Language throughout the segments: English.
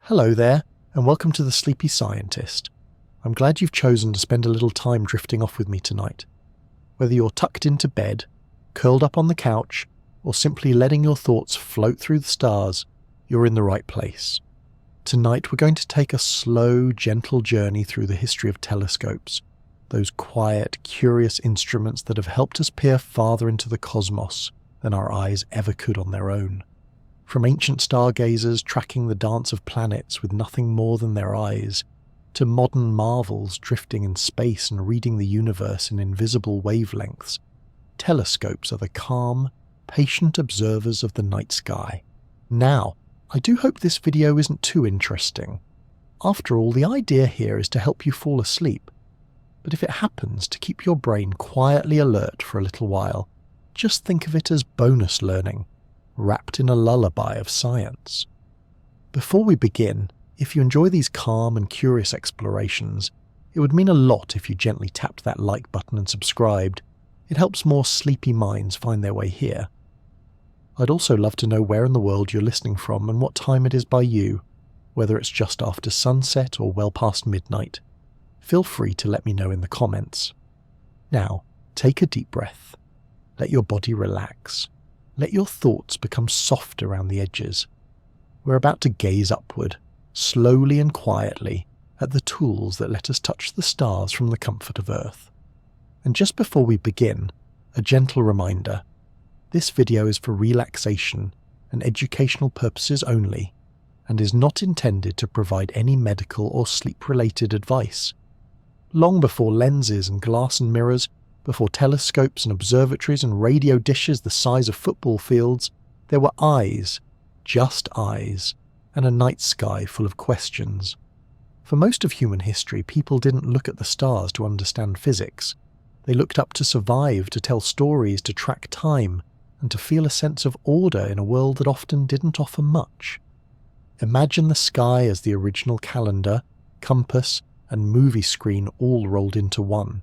Hello there, and welcome to The Sleepy Scientist. I'm glad you've chosen to spend a little time drifting off with me tonight. Whether you're tucked into bed, curled up on the couch, or simply letting your thoughts float through the stars, you're in the right place. Tonight we're going to take a slow, gentle journey through the history of telescopes, those quiet, curious instruments that have helped us peer farther into the cosmos than our eyes ever could on their own. From ancient stargazers tracking the dance of planets with nothing more than their eyes, to modern marvels drifting in space and reading the universe in invisible wavelengths, telescopes are the calm, patient observers of the night sky. Now, I do hope this video isn't too interesting. After all, the idea here is to help you fall asleep. But if it happens to keep your brain quietly alert for a little while, just think of it as bonus learning, wrapped in a lullaby of science. Before we begin, if you enjoy these calm and curious explorations, it would mean a lot if you gently tapped that like button and subscribed. It helps more sleepy minds find their way here. I'd also love to know where in the world you're listening from and what time it is by you, whether it's just after sunset or well past midnight. Feel free to let me know in the comments. Now, take a deep breath. Let your body relax. Let your thoughts become soft around the edges. We're about to gaze upward, slowly and quietly, at the tools that let us touch the stars from the comfort of Earth. And just before we begin, a gentle reminder. This video is for relaxation and educational purposes only, and is not intended to provide any medical or sleep-related advice. Long before lenses and glass and mirrors, before telescopes and observatories and radio dishes the size of football fields, there were eyes, just eyes, and a night sky full of questions. For most of human history, people didn't look at the stars to understand physics. They looked up to survive, to tell stories, to track time, and to feel a sense of order in a world that often didn't offer much. Imagine the sky as the original calendar, compass, and movie screen all rolled into one.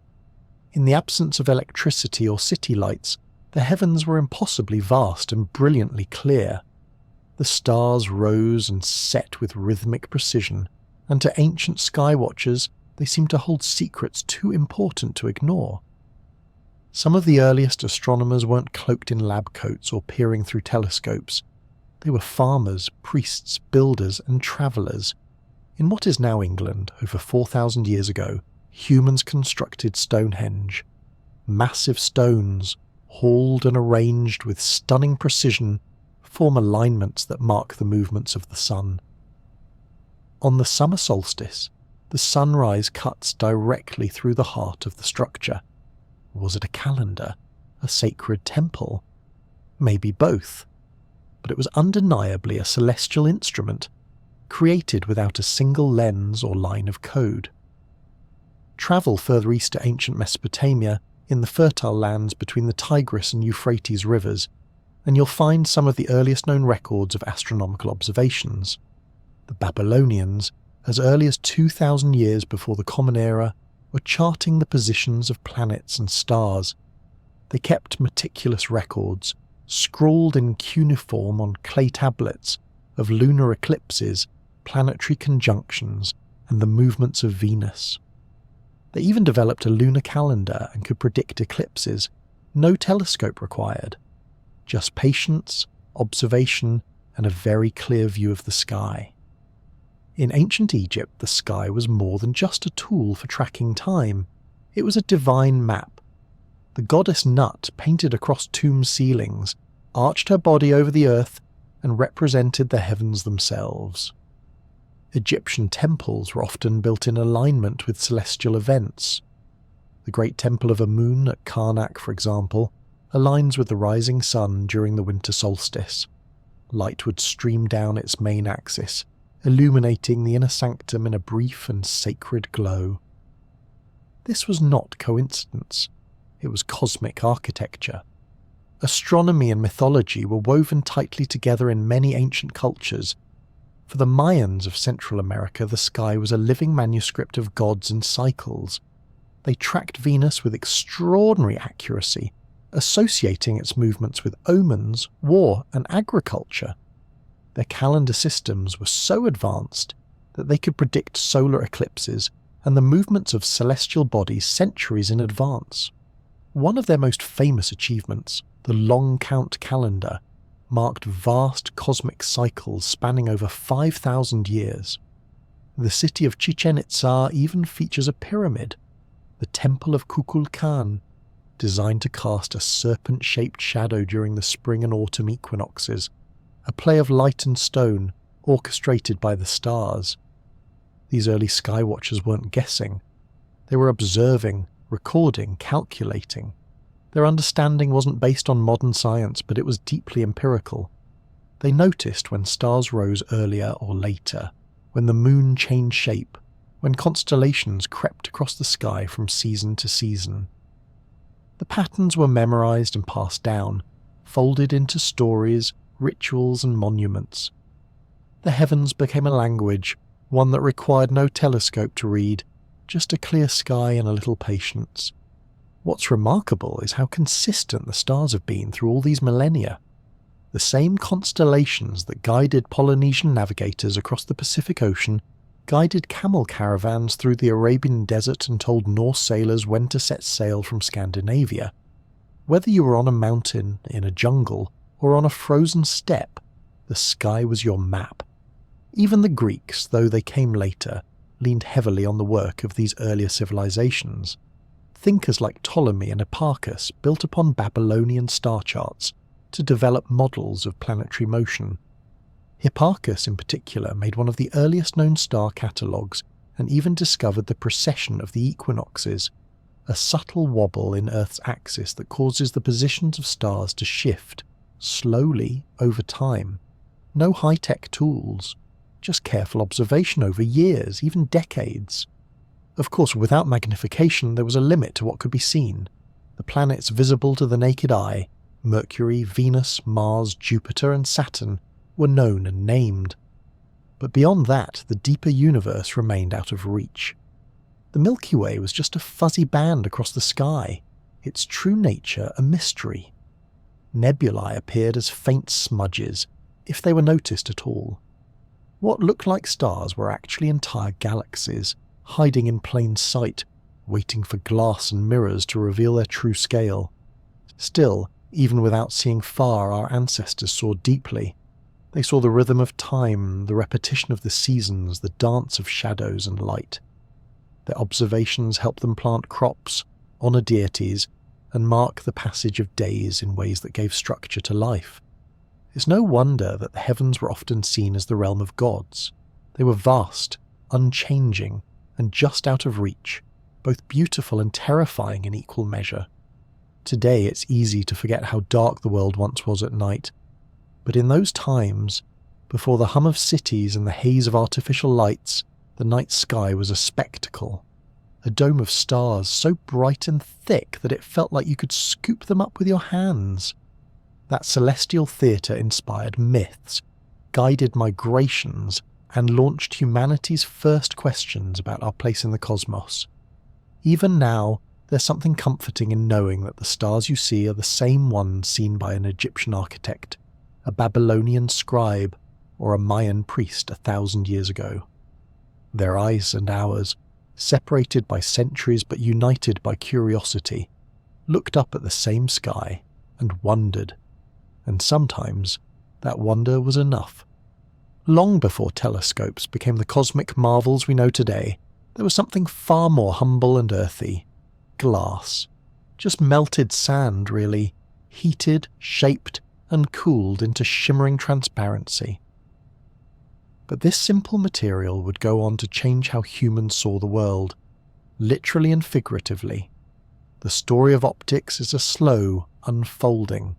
In the absence of electricity or city lights, the heavens were impossibly vast and brilliantly clear. The stars rose and set with rhythmic precision, and to ancient sky watchers, they seemed to hold secrets too important to ignore. Some of the earliest astronomers weren't cloaked in lab coats or peering through telescopes. They were farmers, priests, builders, and travellers. In what is now England, over 4,000 years ago, humans constructed Stonehenge. Massive stones, hauled and arranged with stunning precision, form alignments that mark the movements of the sun. On the summer solstice, the sunrise cuts directly through the heart of the structure. Was it a calendar? A sacred temple? Maybe both. But it was undeniably a celestial instrument, created without a single lens or line of code. Travel further east to ancient Mesopotamia, in the fertile lands between the Tigris and Euphrates rivers, and you'll find some of the earliest known records of astronomical observations. The Babylonians, as early as 2,000 years before the Common Era, were charting the positions of planets and stars. They kept meticulous records, scrawled in cuneiform on clay tablets, of lunar eclipses, planetary conjunctions, and the movements of Venus. They even developed a lunar calendar and could predict eclipses. No telescope required. Just patience, observation, and a very clear view of the sky. In ancient Egypt, the sky was more than just a tool for tracking time. It was a divine map. The goddess Nut painted across tomb ceilings, arched her body over the earth, and represented the heavens themselves. Egyptian temples were often built in alignment with celestial events. The great temple of Amun at Karnak, for example, aligns with the rising sun during the winter solstice. Light would stream down its main axis, illuminating the inner sanctum in a brief and sacred glow. This was not coincidence. It was cosmic architecture. Astronomy and mythology were woven tightly together in many ancient cultures. For the Mayans of Central America, the sky was a living manuscript of gods and cycles. They tracked Venus with extraordinary accuracy, associating its movements with omens, war, and agriculture. Their calendar systems were so advanced that they could predict solar eclipses and the movements of celestial bodies centuries in advance. One of their most famous achievements, the long count calendar, marked vast cosmic cycles spanning over 5,000 years. The city of Chichen Itza even features a pyramid, the Temple of Kukulkan, designed to cast a serpent-shaped shadow during the spring and autumn equinoxes, a play of light and stone orchestrated by the stars. These early skywatchers weren't guessing. They were observing, recording, calculating. Their understanding wasn't based on modern science, but it was deeply empirical. They noticed when stars rose earlier or later, when the moon changed shape, when constellations crept across the sky from season to season. The patterns were memorized and passed down, folded into stories, rituals and monuments. The heavens became a language, one that required no telescope to read, just a clear sky and a little patience. What's remarkable is how consistent the stars have been through all these millennia. The same constellations that guided Polynesian navigators across the Pacific Ocean guided camel caravans through the Arabian desert and told Norse sailors when to set sail from Scandinavia. Whether you were on a mountain, in a jungle, or on a frozen steppe, the sky was your map. Even the Greeks, though they came later, leaned heavily on the work of these earlier civilizations. Thinkers like Ptolemy and Hipparchus built upon Babylonian star charts to develop models of planetary motion. Hipparchus in particular made one of the earliest known star catalogues and even discovered the precession of the equinoxes, a subtle wobble in Earth's axis that causes the positions of stars to shift, slowly, over time. No high-tech tools, just careful observation over years, even decades. Of course, without magnification, there was a limit to what could be seen. The planets visible to the naked eye, Mercury, Venus, Mars, Jupiter and Saturn, were known and named. But beyond that, the deeper universe remained out of reach. The Milky Way was just a fuzzy band across the sky, its true nature a mystery. Nebulae appeared as faint smudges, if they were noticed at all. What looked like stars were actually entire galaxies, hiding in plain sight, waiting for glass and mirrors to reveal their true scale. Still, even without seeing far, our ancestors saw deeply. They saw the rhythm of time, the repetition of the seasons, the dance of shadows and light. Their observations helped them plant crops, honour deities, and mark the passage of days in ways that gave structure to life. It's no wonder that the heavens were often seen as the realm of gods. They were vast, unchanging, and just out of reach, both beautiful and terrifying in equal measure. Today it's easy to forget how dark the world once was at night, but in those times, before the hum of cities and the haze of artificial lights, the night sky was a spectacle. A dome of stars so bright and thick that it felt like you could scoop them up with your hands. That celestial theatre inspired myths, guided migrations, and launched humanity's first questions about our place in the cosmos. Even now, there's something comforting in knowing that the stars you see are the same ones seen by an Egyptian architect, a Babylonian scribe, or a Mayan priest 1,000 years ago. Their eyes and ours, separated by centuries but united by curiosity, looked up at the same sky and wondered, and sometimes that wonder was enough. Long before telescopes became the cosmic marvels we know today, there was something far more humble and earthy. Glass. Just melted sand, really, heated, shaped, and cooled into shimmering transparency. But this simple material would go on to change how humans saw the world, literally and figuratively. The story of optics is a slow unfolding,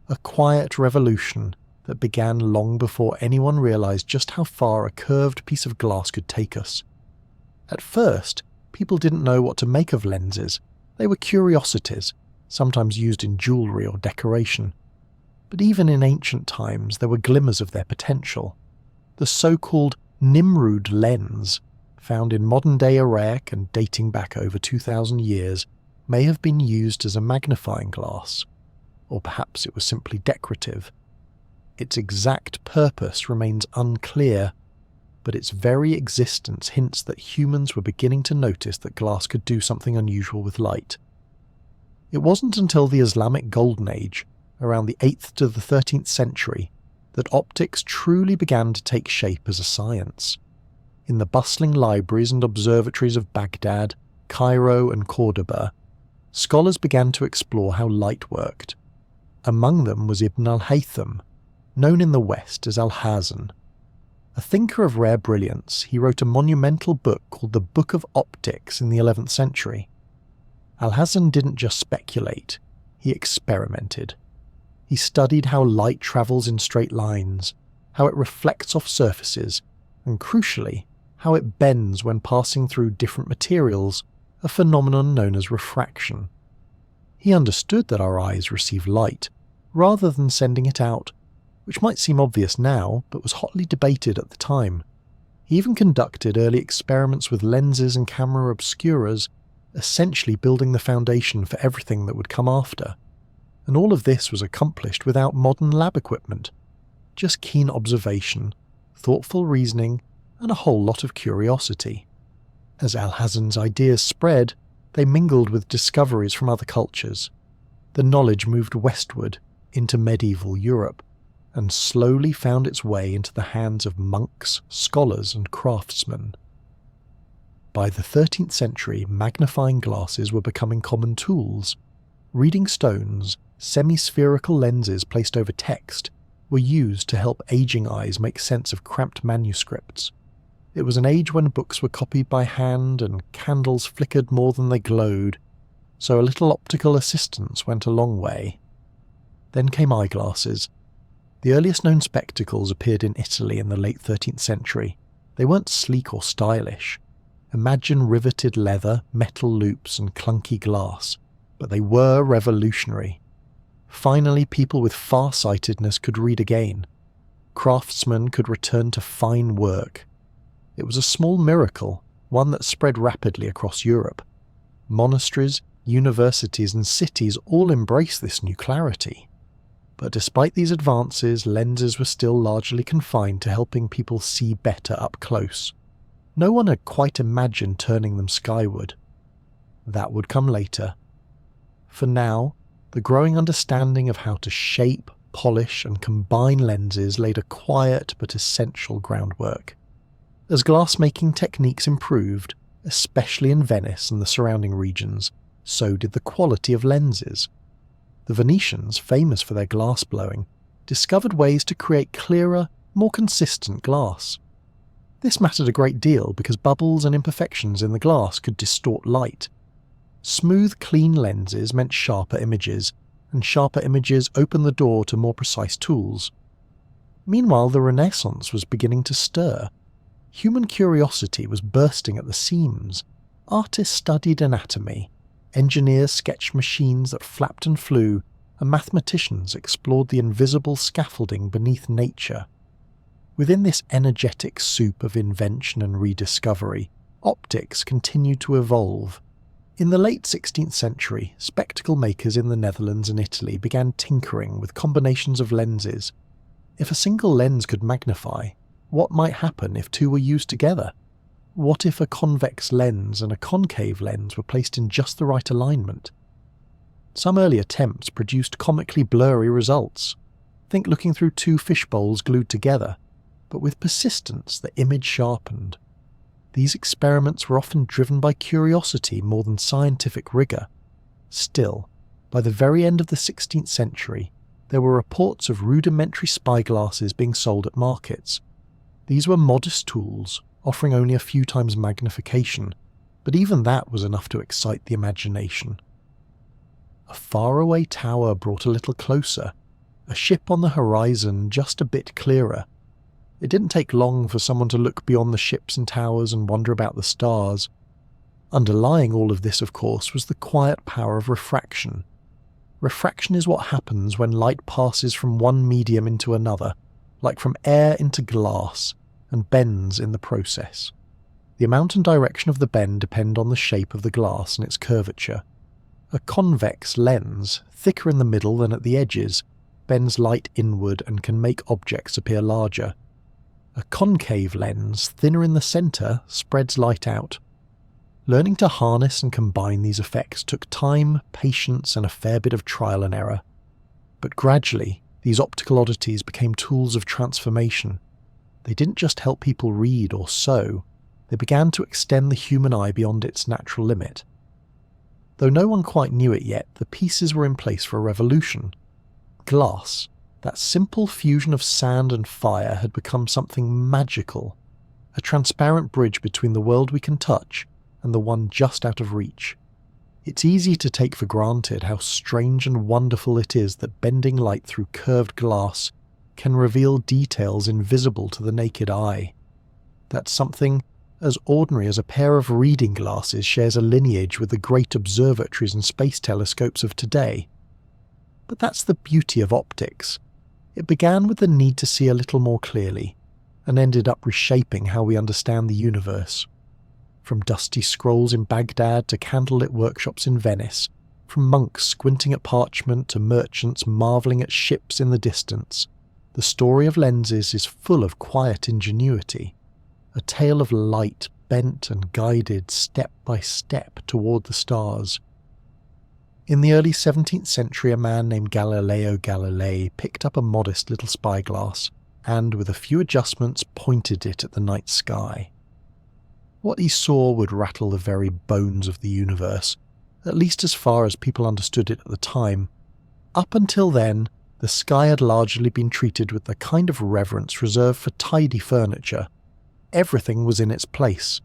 a quiet revolution that began long before anyone realized just how far a curved piece of glass could take us. At first, people didn't know what to make of lenses. They were curiosities, sometimes used in jewellery or decoration. But even in ancient times, there were glimmers of their potential. The so-called Nimrud lens, found in modern-day Iraq and dating back over 2,000 years, may have been used as a magnifying glass. Or perhaps it was simply decorative. Its exact purpose remains unclear, but its very existence hints that humans were beginning to notice that glass could do something unusual with light. It wasn't until the Islamic Golden Age, around the 8th to the 13th century, that optics truly began to take shape as a science. In the bustling libraries and observatories of Baghdad, Cairo and Cordoba, scholars began to explore how light worked. Among them was Ibn al-Haytham, known in the West as Al-Hazan. A thinker of rare brilliance, he wrote a monumental book called the Book of Optics in the 11th century. Al-Hazan didn't just speculate, he experimented. He studied how light travels in straight lines, how it reflects off surfaces, and crucially, how it bends when passing through different materials, a phenomenon known as refraction. He understood that our eyes receive light, rather than sending it out, which might seem obvious now, but was hotly debated at the time. He even conducted early experiments with lenses and camera obscuras, essentially building the foundation for everything that would come after. And all of this was accomplished without modern lab equipment, just keen observation, thoughtful reasoning, and a whole lot of curiosity. As Al-Hazan's ideas spread, they mingled with discoveries from other cultures. The knowledge moved westward into medieval Europe, and slowly found its way into the hands of monks, scholars, and craftsmen. By the 13th century, magnifying glasses were becoming common tools. Reading stones, semi-spherical lenses placed over text, were used to help aging eyes make sense of cramped manuscripts. It was an age when books were copied by hand and candles flickered more than they glowed, so a little optical assistance went a long way. Then came eyeglasses. The earliest known spectacles appeared in Italy in the late 13th century. They weren't sleek or stylish. Imagine riveted leather, metal loops, and clunky glass, but they were revolutionary. Finally, people with far-sightedness could read again. Craftsmen could return to fine work. It was a small miracle, one that spread rapidly across Europe. Monasteries, universities, and cities all embraced this new clarity. But despite these advances, lenses were still largely confined to helping people see better up close. No one had quite imagined turning them skyward. That would come later. For now, the growing understanding of how to shape, polish, and combine lenses laid a quiet but essential groundwork. As glass-making techniques improved, especially in Venice and the surrounding regions, so did the quality of lenses. The Venetians, famous for their glassblowing, discovered ways to create clearer, more consistent glass. This mattered a great deal because bubbles and imperfections in the glass could distort light. Smooth, clean lenses meant sharper images, and sharper images opened the door to more precise tools. Meanwhile, the Renaissance was beginning to stir. Human curiosity was bursting at the seams. Artists studied anatomy, engineers sketched machines that flapped and flew, and mathematicians explored the invisible scaffolding beneath nature. Within this energetic soup of invention and rediscovery, optics continued to evolve. In the late 16th century, spectacle makers in the Netherlands and Italy began tinkering with combinations of lenses. If a single lens could magnify, what might happen if two were used together? What if a convex lens and a concave lens were placed in just the right alignment? Some early attempts produced comically blurry results. Think looking through two fish bowls glued together, but with persistence the image sharpened. These experiments were often driven by curiosity more than scientific rigour. Still, by the very end of the 16th century, there were reports of rudimentary spyglasses being sold at markets. These were modest tools, offering only a few times magnification, but even that was enough to excite the imagination. A faraway tower brought a little closer, a ship on the horizon just a bit clearer. It didn't take long for someone to look beyond the ships and towers and wonder about the stars. Underlying all of this, of course, was the quiet power of refraction. Refraction is what happens when light passes from one medium into another, like from air into glass, and bends in the process. The amount and direction of the bend depend on the shape of the glass and its curvature. A convex lens, thicker in the middle than at the edges, bends light inward and can make objects appear larger. A concave lens, thinner in the centre, spreads light out. Learning to harness and combine these effects took time, patience, and a fair bit of trial and error. But gradually, these optical oddities became tools of transformation. They didn't just help people read or sew, they began to extend the human eye beyond its natural limit. Though no one quite knew it yet, the pieces were in place for a revolution. Glass, that simple fusion of sand and fire, had become something magical, a transparent bridge between the world we can touch and the one just out of reach. It's easy to take for granted how strange and wonderful it is that bending light through curved glass can reveal details invisible to the naked eye. That something as ordinary as a pair of reading glasses shares a lineage with the great observatories and space telescopes of today. But that's the beauty of optics. It began with the need to see a little more clearly, and ended up reshaping how we understand the universe. From dusty scrolls in Baghdad to candlelit workshops in Venice, from monks squinting at parchment to merchants marvelling at ships in the distance, the story of lenses is full of quiet ingenuity, a tale of light bent and guided step by step toward the stars. In the early 17th century, a man named Galileo Galilei picked up a modest little spyglass and, with a few adjustments, pointed it at the night sky. What he saw would rattle the very bones of the universe, at least as far as people understood it at the time. Up until then, the sky had largely been treated with the kind of reverence reserved for tidy furniture. Everything was in its place,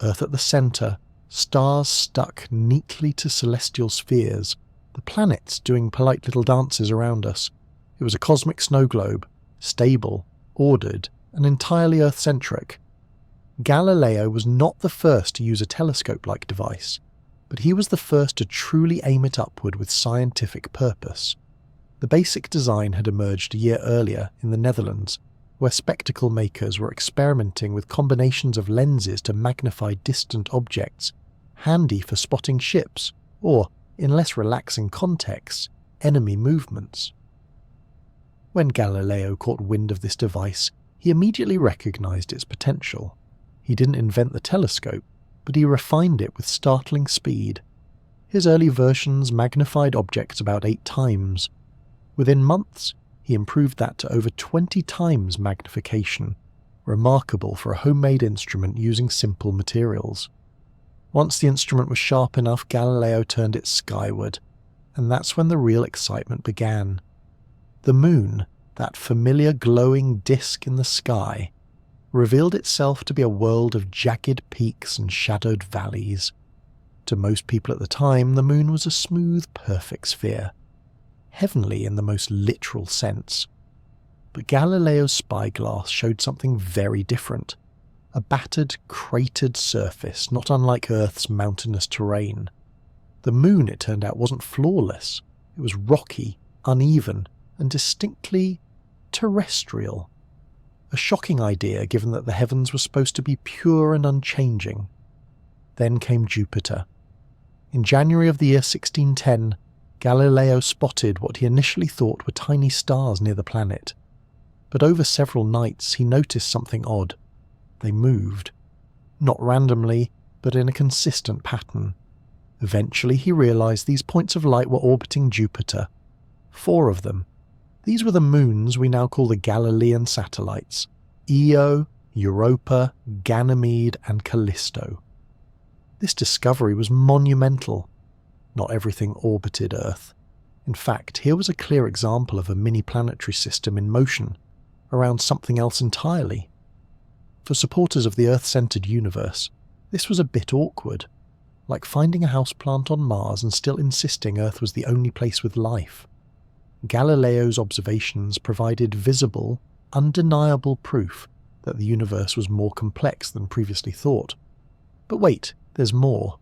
Earth at the centre, stars stuck neatly to celestial spheres, the planets doing polite little dances around us. It was a cosmic snow globe, stable, ordered, and entirely Earth-centric. Galileo was not the first to use a telescope-like device, but he was the first to truly aim it upward with scientific purpose. The basic design had emerged a year earlier in the Netherlands, where spectacle makers were experimenting with combinations of lenses to magnify distant objects, handy for spotting ships, or, in less relaxing contexts, enemy movements. When Galileo caught wind of this device, he immediately recognized its potential. He didn't invent the telescope, but he refined it with startling speed. His early versions magnified objects about 8 times. Within months, he improved that to over 20 times magnification, remarkable for a homemade instrument using simple materials. Once the instrument was sharp enough, Galileo turned it skyward, and that's when the real excitement began. The moon, that familiar glowing disk in the sky, revealed itself to be a world of jagged peaks and shadowed valleys. To most people at the time, the moon was a smooth, perfect sphere, heavenly in the most literal sense. But Galileo's spyglass showed something very different. A battered, cratered surface, not unlike Earth's mountainous terrain. The moon, it turned out, wasn't flawless. It was rocky, uneven, and distinctly terrestrial. A shocking idea, given that the heavens were supposed to be pure and unchanging. Then came Jupiter. In January of the year 1610, Galileo spotted what he initially thought were tiny stars near the planet. But over several nights he noticed something odd. They moved. Not randomly, but in a consistent pattern. Eventually he realized these points of light were orbiting Jupiter. 4 of them. These were the moons we now call the Galilean satellites: Io, Europa, Ganymede, and Callisto. This discovery was monumental. Not everything orbited Earth. In fact, here was a clear example of a mini-planetary system in motion, around something else entirely. For supporters of the Earth-centered universe, this was a bit awkward, like finding a houseplant on Mars and still insisting Earth was the only place with life. Galileo's observations provided visible, undeniable proof that the universe was more complex than previously thought. But wait, there's more.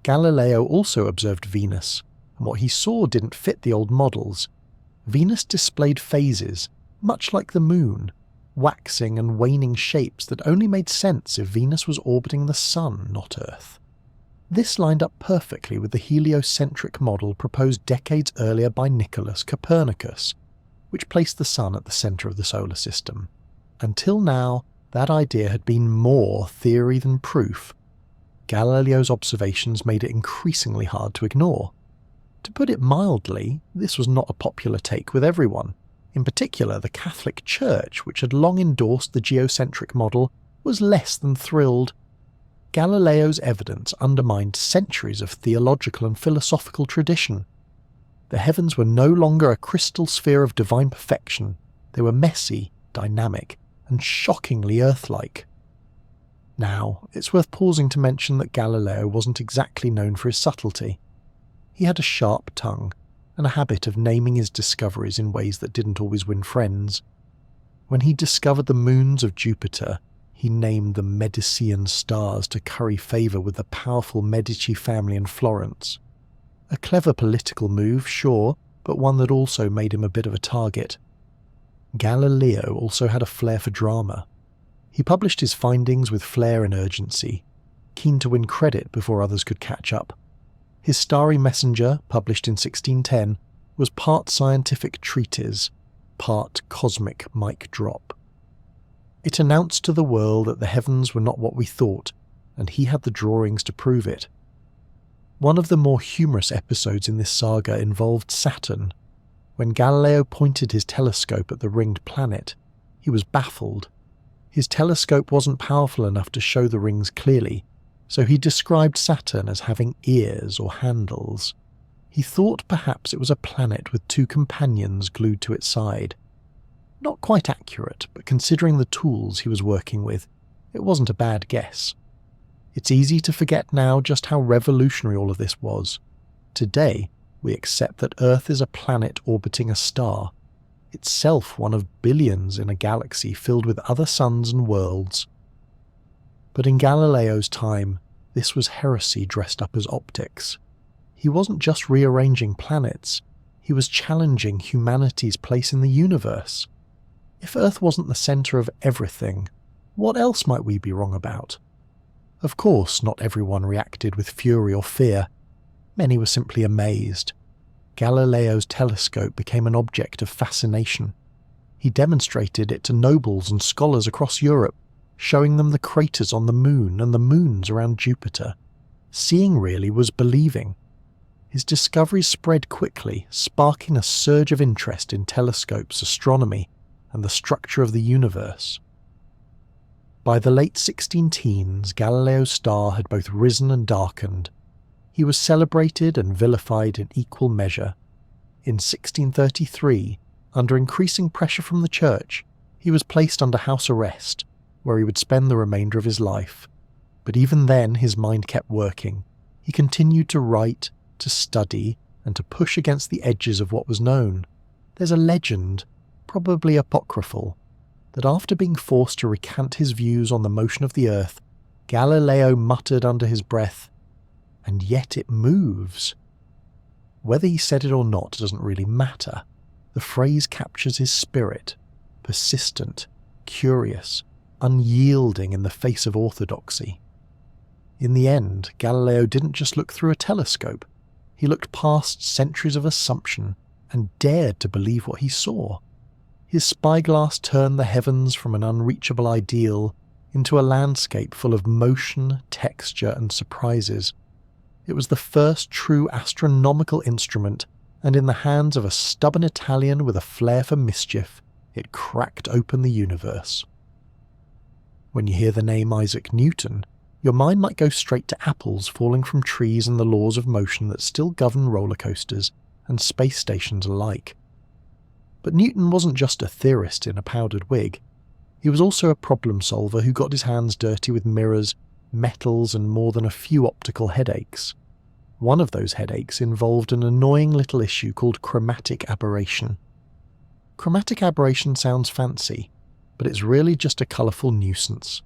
Galileo also observed Venus, and what he saw didn't fit the old models. Venus displayed phases, much like the moon, waxing and waning shapes that only made sense if Venus was orbiting the Sun, not Earth. This lined up perfectly with the heliocentric model proposed decades earlier by Nicholas Copernicus. which placed the Sun at the centre of the solar system. Until now, that idea had been more theory than proof. Galileo's observations made it increasingly hard to ignore. To put it mildly, this was not a popular take with everyone. In particular, the Catholic Church, which had long endorsed the geocentric model, was less than thrilled. Galileo's evidence undermined centuries of theological and philosophical tradition. The heavens were no longer a crystal sphere of divine perfection. They were messy, dynamic, and shockingly Earth-like. Now, it's worth pausing to mention that Galileo wasn't exactly known for his subtlety. He had a sharp tongue, and a habit of naming his discoveries in ways that didn't always win friends. When he discovered the moons of Jupiter, he named them Medicean stars to curry favour with the powerful Medici family in Florence. A clever political move, sure, but one that also made him a bit of a target. Galileo also had a flair for drama. He published his findings with flair and urgency, keen to win credit before others could catch up. His Starry Messenger, published in 1610, was part scientific treatise, part cosmic mic drop. It announced to the world that the heavens were not what we thought, and he had the drawings to prove it. One of the more humorous episodes in this saga involved Saturn. When Galileo pointed his telescope at the ringed planet, he was baffled. His telescope wasn't powerful enough to show the rings clearly, so he described Saturn as having ears or handles. He thought perhaps it was a planet with two companions glued to its side. Not quite accurate, but considering the tools he was working with, it wasn't a bad guess. It's easy to forget now just how revolutionary all of this was. Today, we accept that Earth is a planet orbiting a star, itself one of billions in a galaxy filled with other suns and worlds. But in Galileo's time, this was heresy dressed up as optics. He wasn't just rearranging planets, he was challenging humanity's place in the universe. If Earth wasn't the centre of everything, what else might we be wrong about? Of course, not everyone reacted with fury or fear. Many were simply amazed. Galileo's telescope became an object of fascination. He demonstrated it to nobles and scholars across Europe, showing them the craters on the moon and the moons around Jupiter. Seeing really was believing. His discoveries spread quickly, sparking a surge of interest in telescopes, astronomy, and the structure of the universe. By the late 16-teens, Galileo's star had both risen and darkened. He was celebrated and vilified in equal measure. In 1633, under increasing pressure from the church, he was placed under house arrest, where he would spend the remainder of his life. But even then his mind kept working. He continued to write, to study, and to push against the edges of what was known. There's a legend, probably apocryphal, that after being forced to recant his views on the motion of the earth, Galileo muttered under his breath, "And yet it moves." Whether he said it or not doesn't really matter. The phrase captures his spirit, persistent, curious, unyielding in the face of orthodoxy. In the end, Galileo didn't just look through a telescope. He looked past centuries of assumption and dared to believe what he saw. His spyglass turned the heavens from an unreachable ideal into a landscape full of motion, texture, and surprises. It was the first true astronomical instrument, and in the hands of a stubborn Italian with a flair for mischief, it cracked open the universe. When you hear the name Isaac Newton, your mind might go straight to apples falling from trees and the laws of motion that still govern roller coasters and space stations alike. But Newton wasn't just a theorist in a powdered wig. He was also a problem solver who got his hands dirty with mirrors, metals, and more than a few optical headaches. One of those headaches involved an annoying little issue called chromatic aberration. Chromatic aberration sounds fancy, but it's really just a colourful nuisance.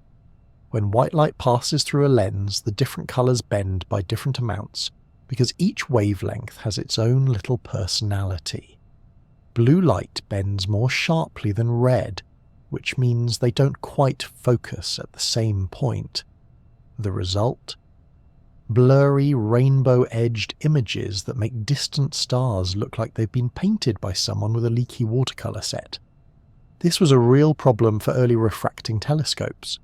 When white light passes through a lens, the different colours bend by different amounts, because each wavelength has its own little personality. Blue light bends more sharply than red, which means they don't quite focus at the same point. The result? blurry, rainbow-edged images that make distant stars look like they've been painted by someone with a leaky watercolour set. This was a real problem for early refracting telescopes.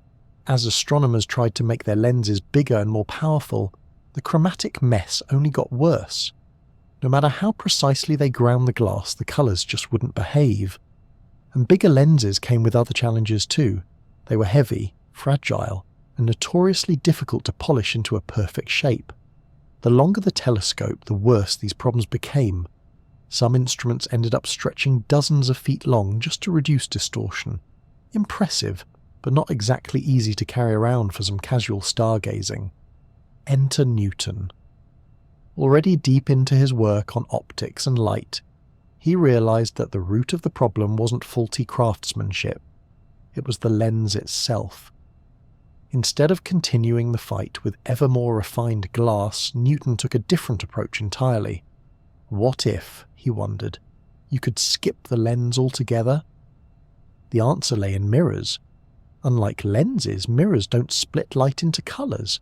As astronomers tried to make their lenses bigger and more powerful, the chromatic mess only got worse. No matter how precisely they ground the glass, the colours just wouldn't behave. And bigger lenses came with other challenges too. They were heavy, fragile, and notoriously difficult to polish into a perfect shape. The longer the telescope, the worse these problems became. Some instruments ended up stretching dozens of feet long just to reduce distortion. Impressive, but not exactly easy to carry around for some casual stargazing. Enter Newton. Already deep into his work on optics and light, he realised that the root of the problem wasn't faulty craftsmanship. It was the lens itself. Instead of continuing the fight with ever more refined glass, Newton took a different approach entirely. What if, he wondered, you could skip the lens altogether? The answer lay in mirrors. Unlike lenses, mirrors don't split light into colours.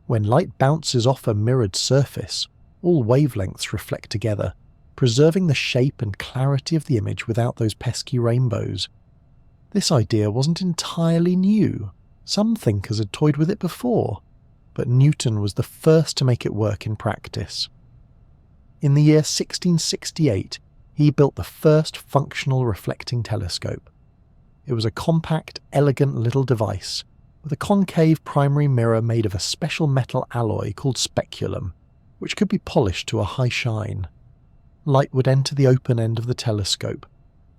When light bounces off a mirrored surface, all wavelengths reflect together, preserving the shape and clarity of the image without those pesky rainbows. This idea wasn't entirely new. Some thinkers had toyed with it before, but Newton was the first to make it work in practice. In the year 1668, he built the first functional reflecting telescope. It was a compact, elegant little device, with a concave primary mirror made of a special metal alloy called speculum, which could be polished to a high shine. Light would enter the open end of the telescope,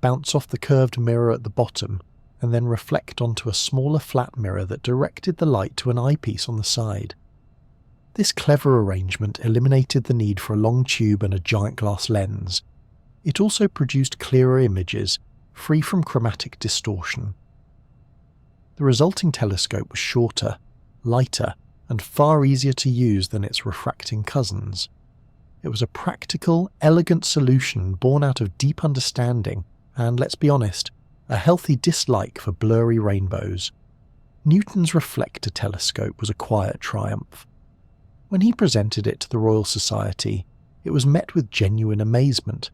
bounce off the curved mirror at the bottom, and then reflect onto a smaller flat mirror that directed the light to an eyepiece on the side. This clever arrangement eliminated the need for a long tube and a giant glass lens. It also produced clearer images, free from chromatic distortion. The resulting telescope was shorter, lighter, and far easier to use than its refracting cousins. It was a practical, elegant solution born out of deep understanding and, let's be honest, a healthy dislike for blurry rainbows. Newton's reflector telescope was a quiet triumph. When he presented it to the Royal Society, it was met with genuine amazement.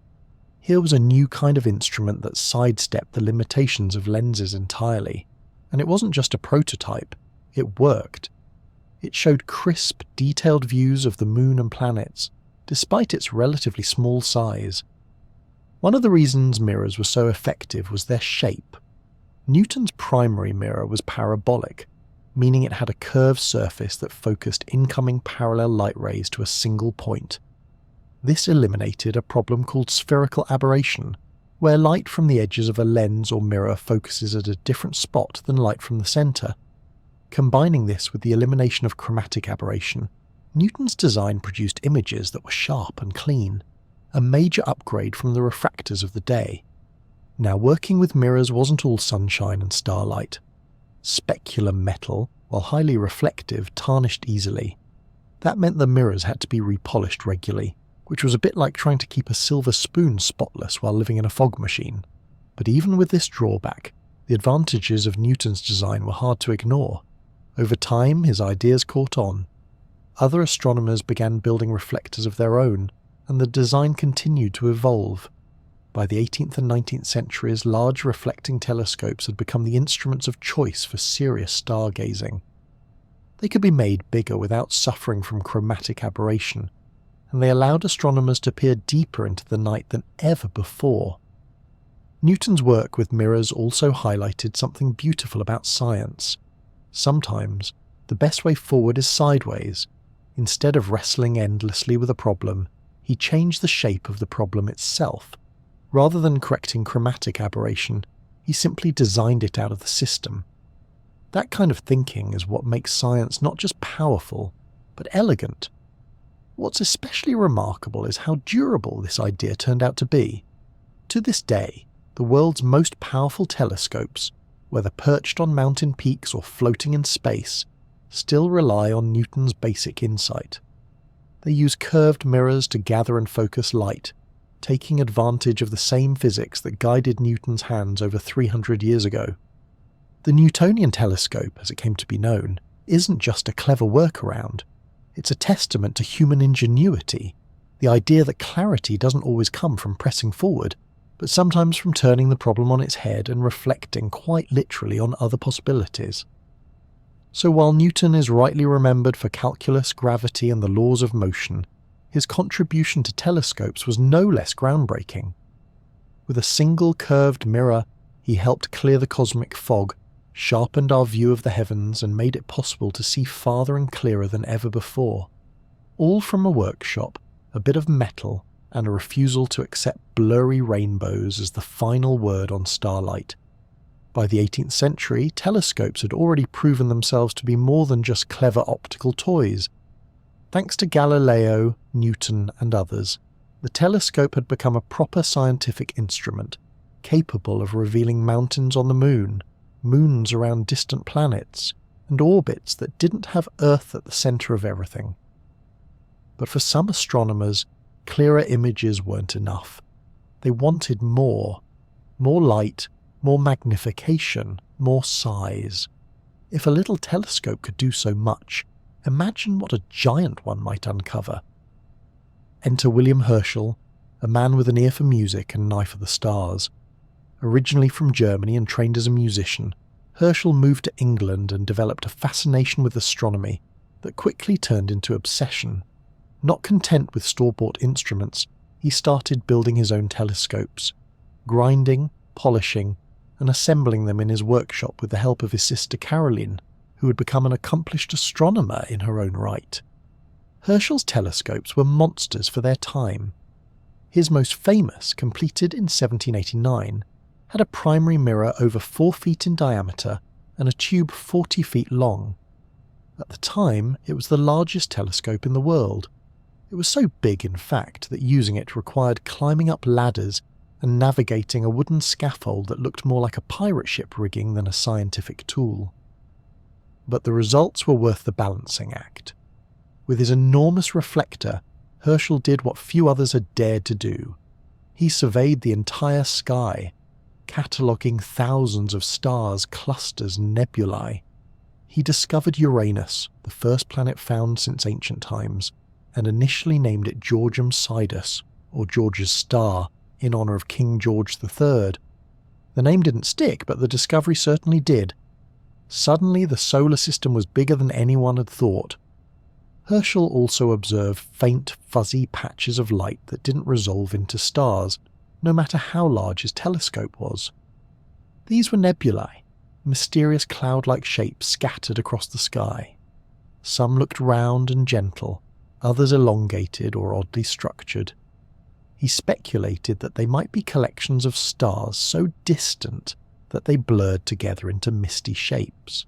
Here was a new kind of instrument that sidestepped the limitations of lenses entirely. And it wasn't just a prototype, it worked. It showed crisp, detailed views of the moon and planets, despite its relatively small size. One of the reasons mirrors were so effective was their shape. Newton's primary mirror was parabolic, meaning it had a curved surface that focused incoming parallel light rays to a single point. This eliminated a problem called spherical aberration, where light from the edges of a lens or mirror focuses at a different spot than light from the centre. Combining this with the elimination of chromatic aberration, Newton's design produced images that were sharp and clean, a major upgrade from the refractors of the day. Now, working with mirrors wasn't all sunshine and starlight. Speculum metal, while highly reflective, tarnished easily. That meant the mirrors had to be repolished regularly, which was a bit like trying to keep a silver spoon spotless while living in a fog machine. But even with this drawback, the advantages of Newton's design were hard to ignore. Over time, his ideas caught on. Other astronomers began building reflectors of their own, and the design continued to evolve. By the 18th and 19th centuries, large reflecting telescopes had become the instruments of choice for serious stargazing. They could be made bigger without suffering from chromatic aberration, and they allowed astronomers to peer deeper into the night than ever before. Newton's work with mirrors also highlighted something beautiful about science. Sometimes, the best way forward is sideways. Instead of wrestling endlessly with a problem, he changed the shape of the problem itself. Rather than correcting chromatic aberration, he simply designed it out of the system. That kind of thinking is what makes science not just powerful, but elegant. What's especially remarkable is how durable this idea turned out to be. To this day, the world's most powerful telescopes, whether perched on mountain peaks or floating in space, still rely on Newton's basic insight. They use curved mirrors to gather and focus light, taking advantage of the same physics that guided Newton's hands over 300 years ago. The Newtonian telescope, as it came to be known, isn't just a clever workaround. It's a testament to human ingenuity, the idea that clarity doesn't always come from pressing forward, but sometimes from turning the problem on its head and reflecting quite literally on other possibilities. So while Newton is rightly remembered for calculus, gravity, and the laws of motion, his contribution to telescopes was no less groundbreaking. With a single curved mirror, he helped clear the cosmic fog, sharpened our view of the heavens, and made it possible to see farther and clearer than ever before. All from a workshop, a bit of metal, and a refusal to accept blurry rainbows as the final word on starlight. By the 18th century, telescopes had already proven themselves to be more than just clever optical toys. Thanks to Galileo, Newton, and others, the telescope had become a proper scientific instrument, capable of revealing mountains on the moon, moons around distant planets, and orbits that didn't have Earth at the centre of everything. But for some astronomers, clearer images weren't enough. They wanted more light, more magnification, more size. If a little telescope could do so much, imagine what a giant one might uncover. Enter William Herschel, a man with an ear for music and an eye for the stars. Originally from Germany and trained as a musician, Herschel moved to England and developed a fascination with astronomy that quickly turned into obsession. Not content with store-bought instruments, he started building his own telescopes, grinding, polishing, and assembling them in his workshop with the help of his sister Caroline, who had become an accomplished astronomer in her own right. Herschel's telescopes were monsters for their time. His most famous, completed in 1789, had a primary mirror over 4 feet in diameter and a tube 40 feet long. At the time, it was the largest telescope in the world. It was so big, in fact, that using it required climbing up ladders and navigating a wooden scaffold that looked more like a pirate ship rigging than a scientific tool. But the results were worth the balancing act. With his enormous reflector, Herschel did what few others had dared to do. He surveyed the entire sky, cataloguing thousands of stars, clusters, and nebulae. He discovered Uranus, the first planet found since ancient times, and initially named it Georgium Sidus, or George's Star, in honour of King George III. The name didn't stick, but the discovery certainly did. Suddenly the solar system was bigger than anyone had thought. Herschel also observed faint, fuzzy patches of light that didn't resolve into stars, no matter how large his telescope was. These were nebulae, mysterious cloud-like shapes scattered across the sky. Some looked round and gentle, others elongated or oddly structured. He speculated that they might be collections of stars so distant that they blurred together into misty shapes.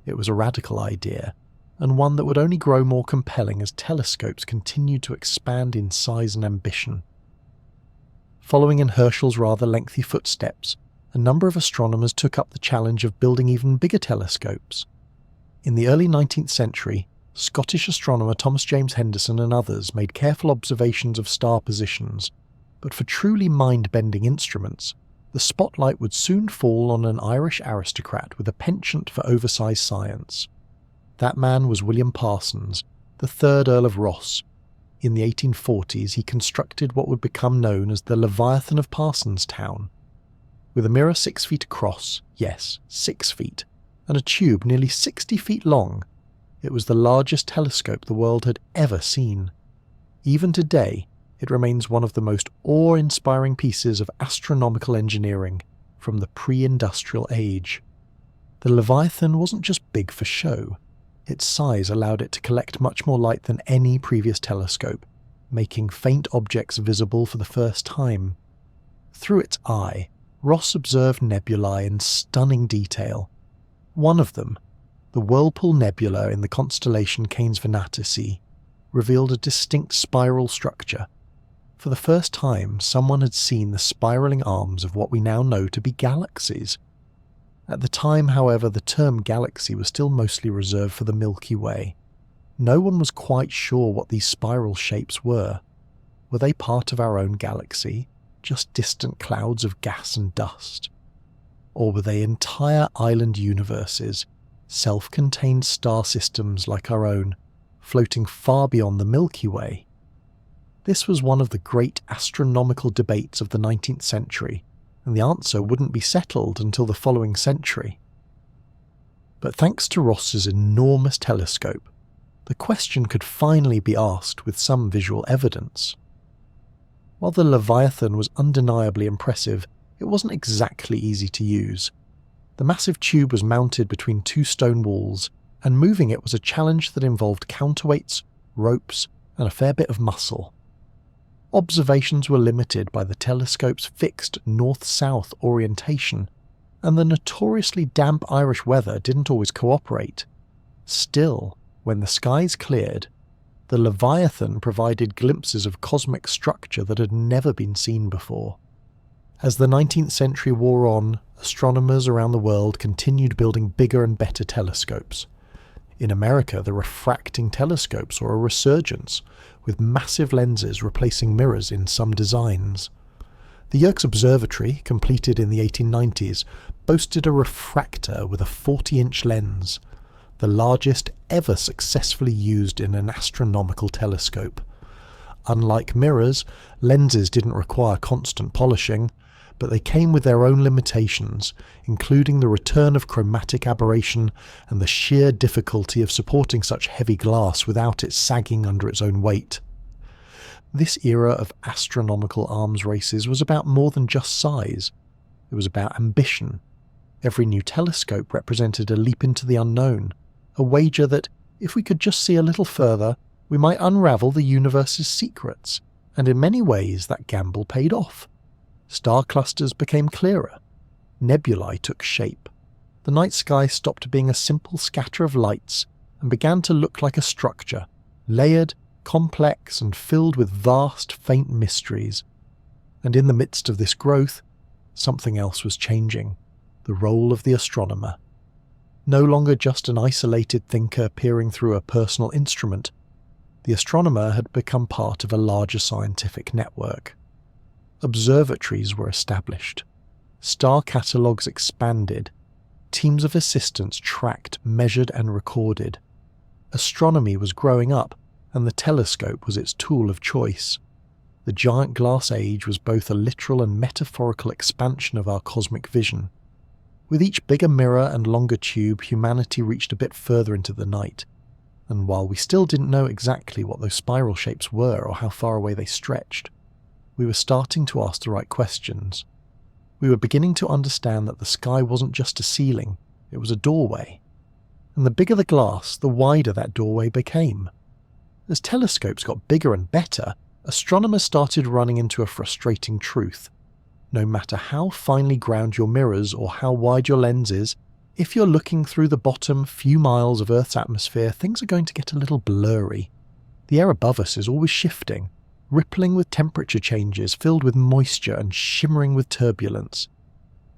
It was a radical idea, and one that would only grow more compelling as telescopes continued to expand in size and ambition. Following in Herschel's rather lengthy footsteps, a number of astronomers took up the challenge of building even bigger telescopes. In the early 19th century, Scottish astronomer Thomas James Henderson and others made careful observations of star positions, but for truly mind-bending instruments, the spotlight would soon fall on an Irish aristocrat with a penchant for oversized science. That man was William Parsons, the 3rd Earl of Ross. In the 1840s, he constructed what would become known as the Leviathan of Parsonstown. With a mirror 6 feet across, yes, 6 feet, and a tube nearly 60 feet long, it was the largest telescope the world had ever seen. Even today, it remains one of the most awe-inspiring pieces of astronomical engineering from the pre-industrial age. The Leviathan wasn't just big for show. Its size allowed it to collect much more light than any previous telescope, making faint objects visible for the first time. Through its eye, Ross observed nebulae in stunning detail. One of them, the Whirlpool Nebula in the constellation Canes Venatici, revealed a distinct spiral structure. For the first time, someone had seen the spiralling arms of what we now know to be galaxies. At the time, however, the term galaxy was still mostly reserved for the Milky Way. No one was quite sure what these spiral shapes were. Were they part of our own galaxy, just distant clouds of gas and dust? Or were they entire island universes, self-contained star systems like our own, floating far beyond the Milky Way? This was one of the great astronomical debates of the 19th century, and the answer wouldn't be settled until the following century. But thanks to Ross's enormous telescope, the question could finally be asked with some visual evidence. While the Leviathan was undeniably impressive, it wasn't exactly easy to use. The massive tube was mounted between two stone walls, and moving it was a challenge that involved counterweights, ropes, and a fair bit of muscle. Observations were limited by the telescope's fixed north-south orientation, and the notoriously damp Irish weather didn't always cooperate. Still, when the skies cleared, the Leviathan provided glimpses of cosmic structure that had never been seen before. As the 19th century wore on, astronomers around the world continued building bigger and better telescopes. In America, the refracting telescope saw a resurgence, with massive lenses replacing mirrors in some designs. The Yerkes Observatory, completed in the 1890s, boasted a refractor with a 40-inch lens, the largest ever successfully used in an astronomical telescope. Unlike mirrors, lenses didn't require constant polishing, but they came with their own limitations, including the return of chromatic aberration and the sheer difficulty of supporting such heavy glass without it sagging under its own weight. This era of astronomical arms races was about more than just size. It was about ambition. Every new telescope represented a leap into the unknown, a wager that, if we could just see a little further, we might unravel the universe's secrets, and in many ways that gamble paid off. Star clusters became clearer. Nebulae took shape. The night sky stopped being a simple scatter of lights and began to look like a structure, layered, complex, and filled with vast, faint mysteries. And in the midst of this growth, something else was changing: the role of the astronomer. No longer just an isolated thinker peering through a personal instrument, the astronomer had become part of a larger scientific network. Observatories were established. Star catalogues expanded. Teams of assistants tracked, measured, and recorded. Astronomy was growing up, and the telescope was its tool of choice. The giant glass age was both a literal and metaphorical expansion of our cosmic vision. With each bigger mirror and longer tube, humanity reached a bit further into the night, and while we still didn't know exactly what those spiral shapes were or how far away they stretched, we were starting to ask the right questions. We were beginning to understand that the sky wasn't just a ceiling, it was a doorway. And the bigger the glass, the wider that doorway became. As telescopes got bigger and better, astronomers started running into a frustrating truth. No matter how finely ground your mirrors or how wide your lens is, if you're looking through the bottom few miles of Earth's atmosphere, things are going to get a little blurry. The air above us is always shifting, rippling with temperature changes, filled with moisture and shimmering with turbulence.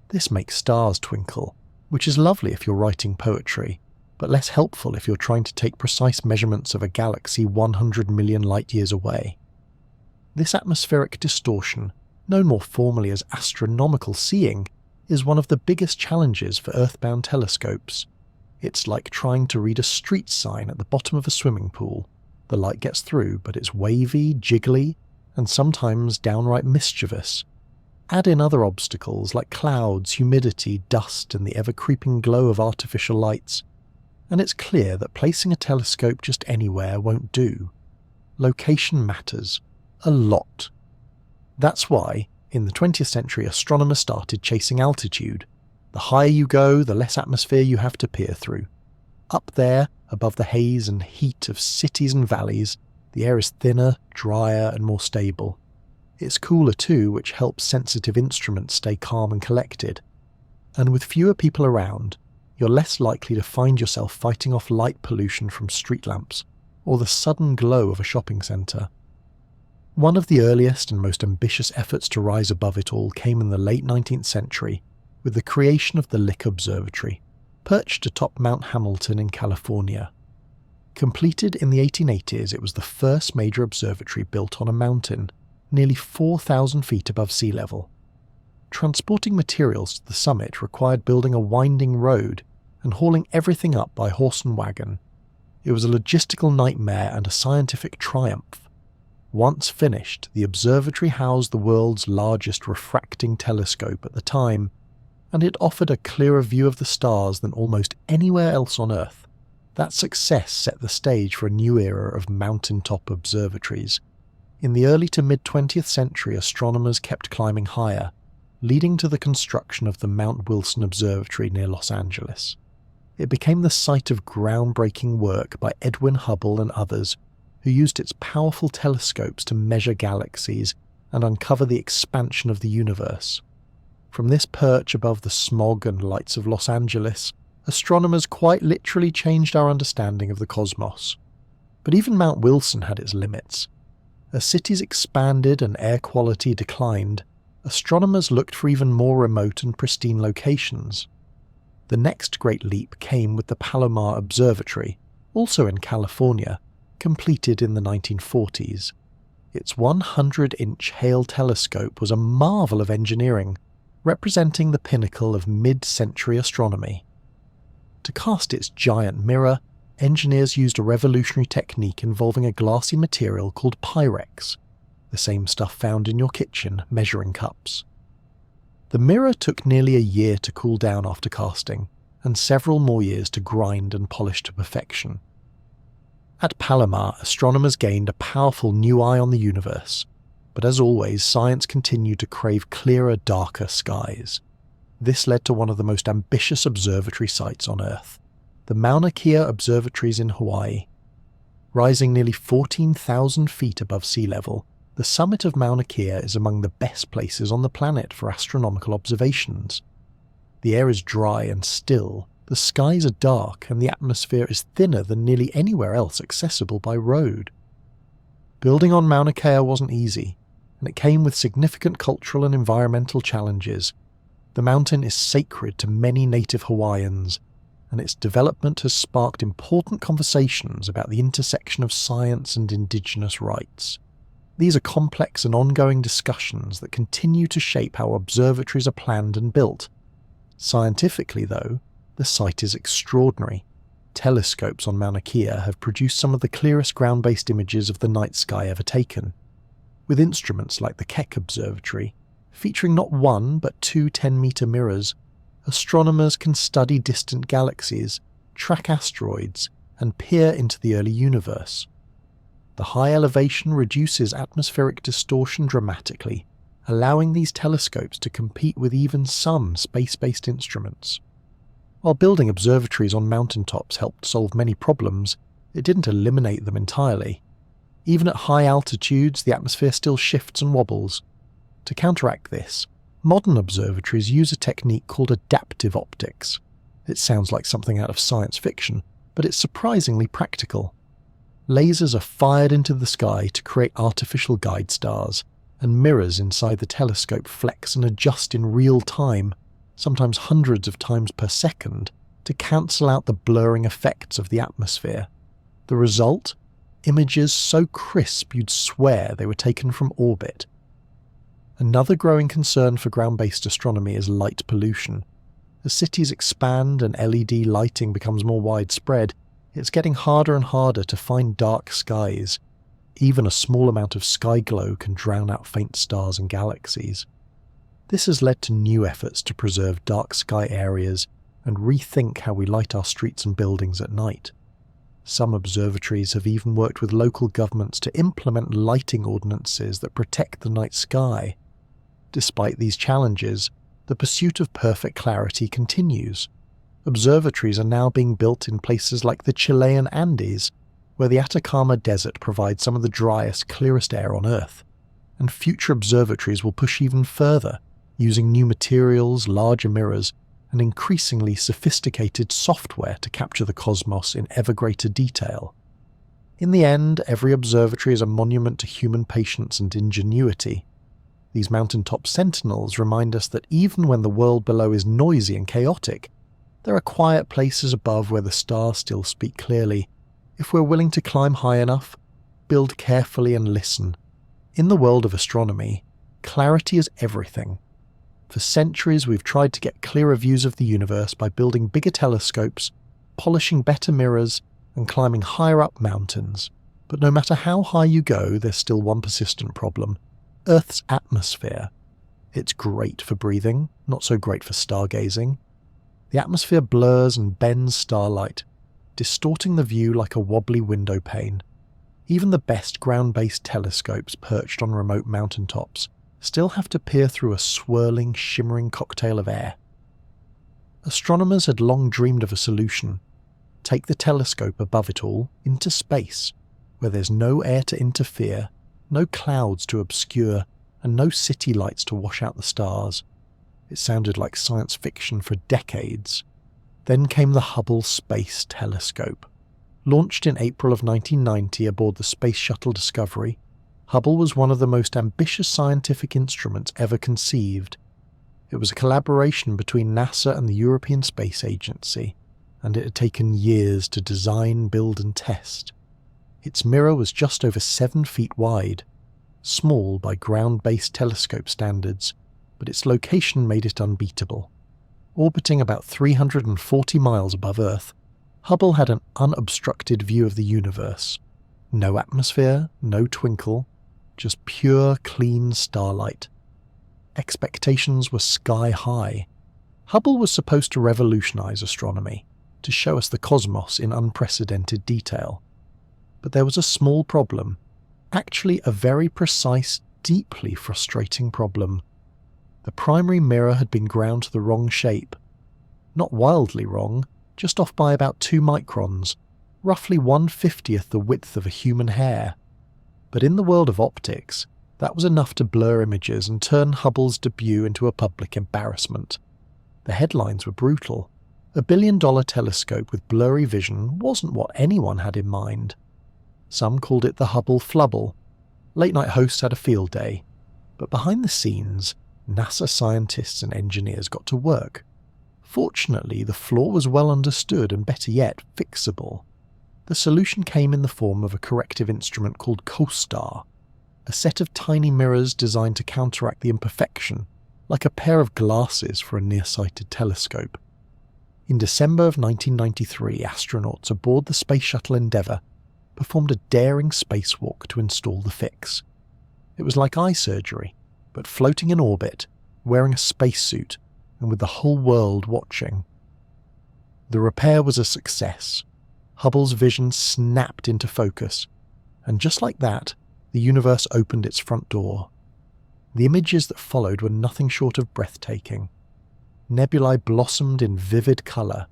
This makes stars twinkle, which is lovely if you're writing poetry, but less helpful if you're trying to take precise measurements of a galaxy 100 million light-years away. This atmospheric distortion, known more formally as astronomical seeing, is one of the biggest challenges for earthbound telescopes. It's like trying to read a street sign at the bottom of a swimming pool. The light gets through, but it's wavy, jiggly, and sometimes downright mischievous. Add in other obstacles like clouds, humidity, dust, and the ever-creeping glow of artificial lights, and it's clear that placing a telescope just anywhere won't do. Location matters. A lot. That's why, in the 20th century, astronomers started chasing altitude. The higher you go, the less atmosphere you have to peer through. Up there, above the haze and heat of cities and valleys, the air is thinner, drier, and more stable. It's cooler too, which helps sensitive instruments stay calm and collected. And with fewer people around, you're less likely to find yourself fighting off light pollution from street lamps or the sudden glow of a shopping centre. One of the earliest and most ambitious efforts to rise above it all came in the late 19th century with the creation of the Lick Observatory, perched atop Mount Hamilton in California. Completed in the 1880s, it was the first major observatory built on a mountain, nearly 4,000 feet above sea level. Transporting materials to the summit required building a winding road and hauling everything up by horse and wagon. It was a logistical nightmare and a scientific triumph. Once finished, the observatory housed the world's largest refracting telescope at the time, and it offered a clearer view of the stars than almost anywhere else on Earth. That success set the stage for a new era of mountaintop observatories. In the early to mid-20th century, astronomers kept climbing higher, leading to the construction of the Mount Wilson Observatory near Los Angeles. It became the site of groundbreaking work by Edwin Hubble and others, who used its powerful telescopes to measure galaxies and uncover the expansion of the universe. From this perch above the smog and lights of Los Angeles, astronomers quite literally changed our understanding of the cosmos. But even Mount Wilson had its limits. As cities expanded and air quality declined, astronomers looked for even more remote and pristine locations. The next great leap came with the Palomar Observatory, also in California, completed in the 1940s. Its 100-inch Hale telescope was a marvel of engineering, representing the pinnacle of mid-century astronomy. To cast its giant mirror, engineers used a revolutionary technique involving a glassy material called Pyrex, the same stuff found in your kitchen measuring cups. The mirror took nearly a year to cool down after casting, and several more years to grind and polish to perfection. At Palomar, astronomers gained a powerful new eye on the universe, but as always, science continued to crave clearer, darker skies. This led to one of the most ambitious observatory sites on Earth, the Mauna Kea Observatories in Hawaii. Rising nearly 14,000 feet above sea level, the summit of Mauna Kea is among the best places on the planet for astronomical observations. The air is dry and still, the skies are dark, and the atmosphere is thinner than nearly anywhere else accessible by road. Building on Mauna Kea wasn't easy, and it came with significant cultural and environmental challenges. The mountain is sacred to many native Hawaiians, and its development has sparked important conversations about the intersection of science and indigenous rights. These are complex and ongoing discussions that continue to shape how observatories are planned and built. Scientifically, though, the site is extraordinary. Telescopes on Mauna Kea have produced some of the clearest ground-based images of the night sky ever taken. With instruments like the Keck Observatory, featuring not one but two 10-meter mirrors, astronomers can study distant galaxies, track asteroids, and peer into the early universe. The high elevation reduces atmospheric distortion dramatically, allowing these telescopes to compete with even some space-based instruments. While building observatories on mountaintops helped solve many problems, it didn't eliminate them entirely. Even at high altitudes, the atmosphere still shifts and wobbles. To counteract this, modern observatories use a technique called adaptive optics. It sounds like something out of science fiction, but it's surprisingly practical. Lasers are fired into the sky to create artificial guide stars, and mirrors inside the telescope flex and adjust in real time, sometimes hundreds of times per second, to cancel out the blurring effects of the atmosphere. The result? Images so crisp you'd swear they were taken from orbit. Another growing concern for ground-based astronomy is light pollution. As cities expand and LED lighting becomes more widespread, it's getting harder and harder to find dark skies. Even a small amount of sky glow can drown out faint stars and galaxies. This has led to new efforts to preserve dark sky areas and rethink how we light our streets and buildings at night. Some observatories have even worked with local governments to implement lighting ordinances that protect the night sky. Despite these challenges, the pursuit of perfect clarity continues. Observatories are now being built in places like the Chilean Andes, where the Atacama Desert provides some of the driest, clearest air on Earth. And future observatories will push even further, using new materials, larger mirrors, and increasingly sophisticated software to capture the cosmos in ever greater detail. In the end, every observatory is a monument to human patience and ingenuity. These mountaintop sentinels remind us that even when the world below is noisy and chaotic, there are quiet places above where the stars still speak clearly. If we're willing to climb high enough, build carefully and listen. In the world of astronomy, clarity is everything. For centuries we've tried to get clearer views of the universe by building bigger telescopes, polishing better mirrors, and climbing higher up mountains. But no matter how high you go, there's still one persistent problem: Earth's atmosphere. It's great for breathing, not so great for stargazing. The atmosphere blurs and bends starlight, distorting the view like a wobbly window pane. Even the best ground-based telescopes perched on remote mountaintops still have to peer through a swirling, shimmering cocktail of air. Astronomers had long dreamed of a solution: take the telescope above it all into space, where there's no air to interfere, no clouds to obscure, and no city lights to wash out the stars. It sounded like science fiction for decades. Then came the Hubble Space Telescope. Launched in April of 1990 aboard the Space Shuttle Discovery, Hubble was one of the most ambitious scientific instruments ever conceived. It was a collaboration between NASA and the European Space Agency, and it had taken years to design, build and test. Its mirror was just over 7 feet wide, small by ground-based telescope standards, but its location made it unbeatable. Orbiting about 340 miles above Earth, Hubble had an unobstructed view of the universe. No atmosphere, no twinkle, just pure, clean starlight. Expectations were sky high. Hubble was supposed to revolutionize astronomy, to show us the cosmos in unprecedented detail. But there was a small problem, actually a very precise, deeply frustrating problem. The primary mirror had been ground to the wrong shape. Not wildly wrong, just off by about 2 microns, roughly 1/50th the width of a human hair. But in the world of optics, that was enough to blur images and turn Hubble's debut into a public embarrassment. The headlines were brutal. A billion-dollar telescope with blurry vision wasn't what anyone had in mind. Some called it the Hubble Flubble. Late-night hosts had a field day. But behind the scenes, NASA scientists and engineers got to work. Fortunately, the flaw was well understood and, better yet, fixable. The solution came in the form of a corrective instrument called CoStar, a set of tiny mirrors designed to counteract the imperfection, like a pair of glasses for a nearsighted telescope. In December of 1993, astronauts aboard the Space Shuttle Endeavour performed a daring spacewalk to install the fix. It was like eye surgery, but floating in orbit, wearing a spacesuit, and with the whole world watching. The repair was a success. Hubble's vision snapped into focus, and just like that, the universe opened its front door. The images that followed were nothing short of breathtaking. Nebulae blossomed in vivid colour.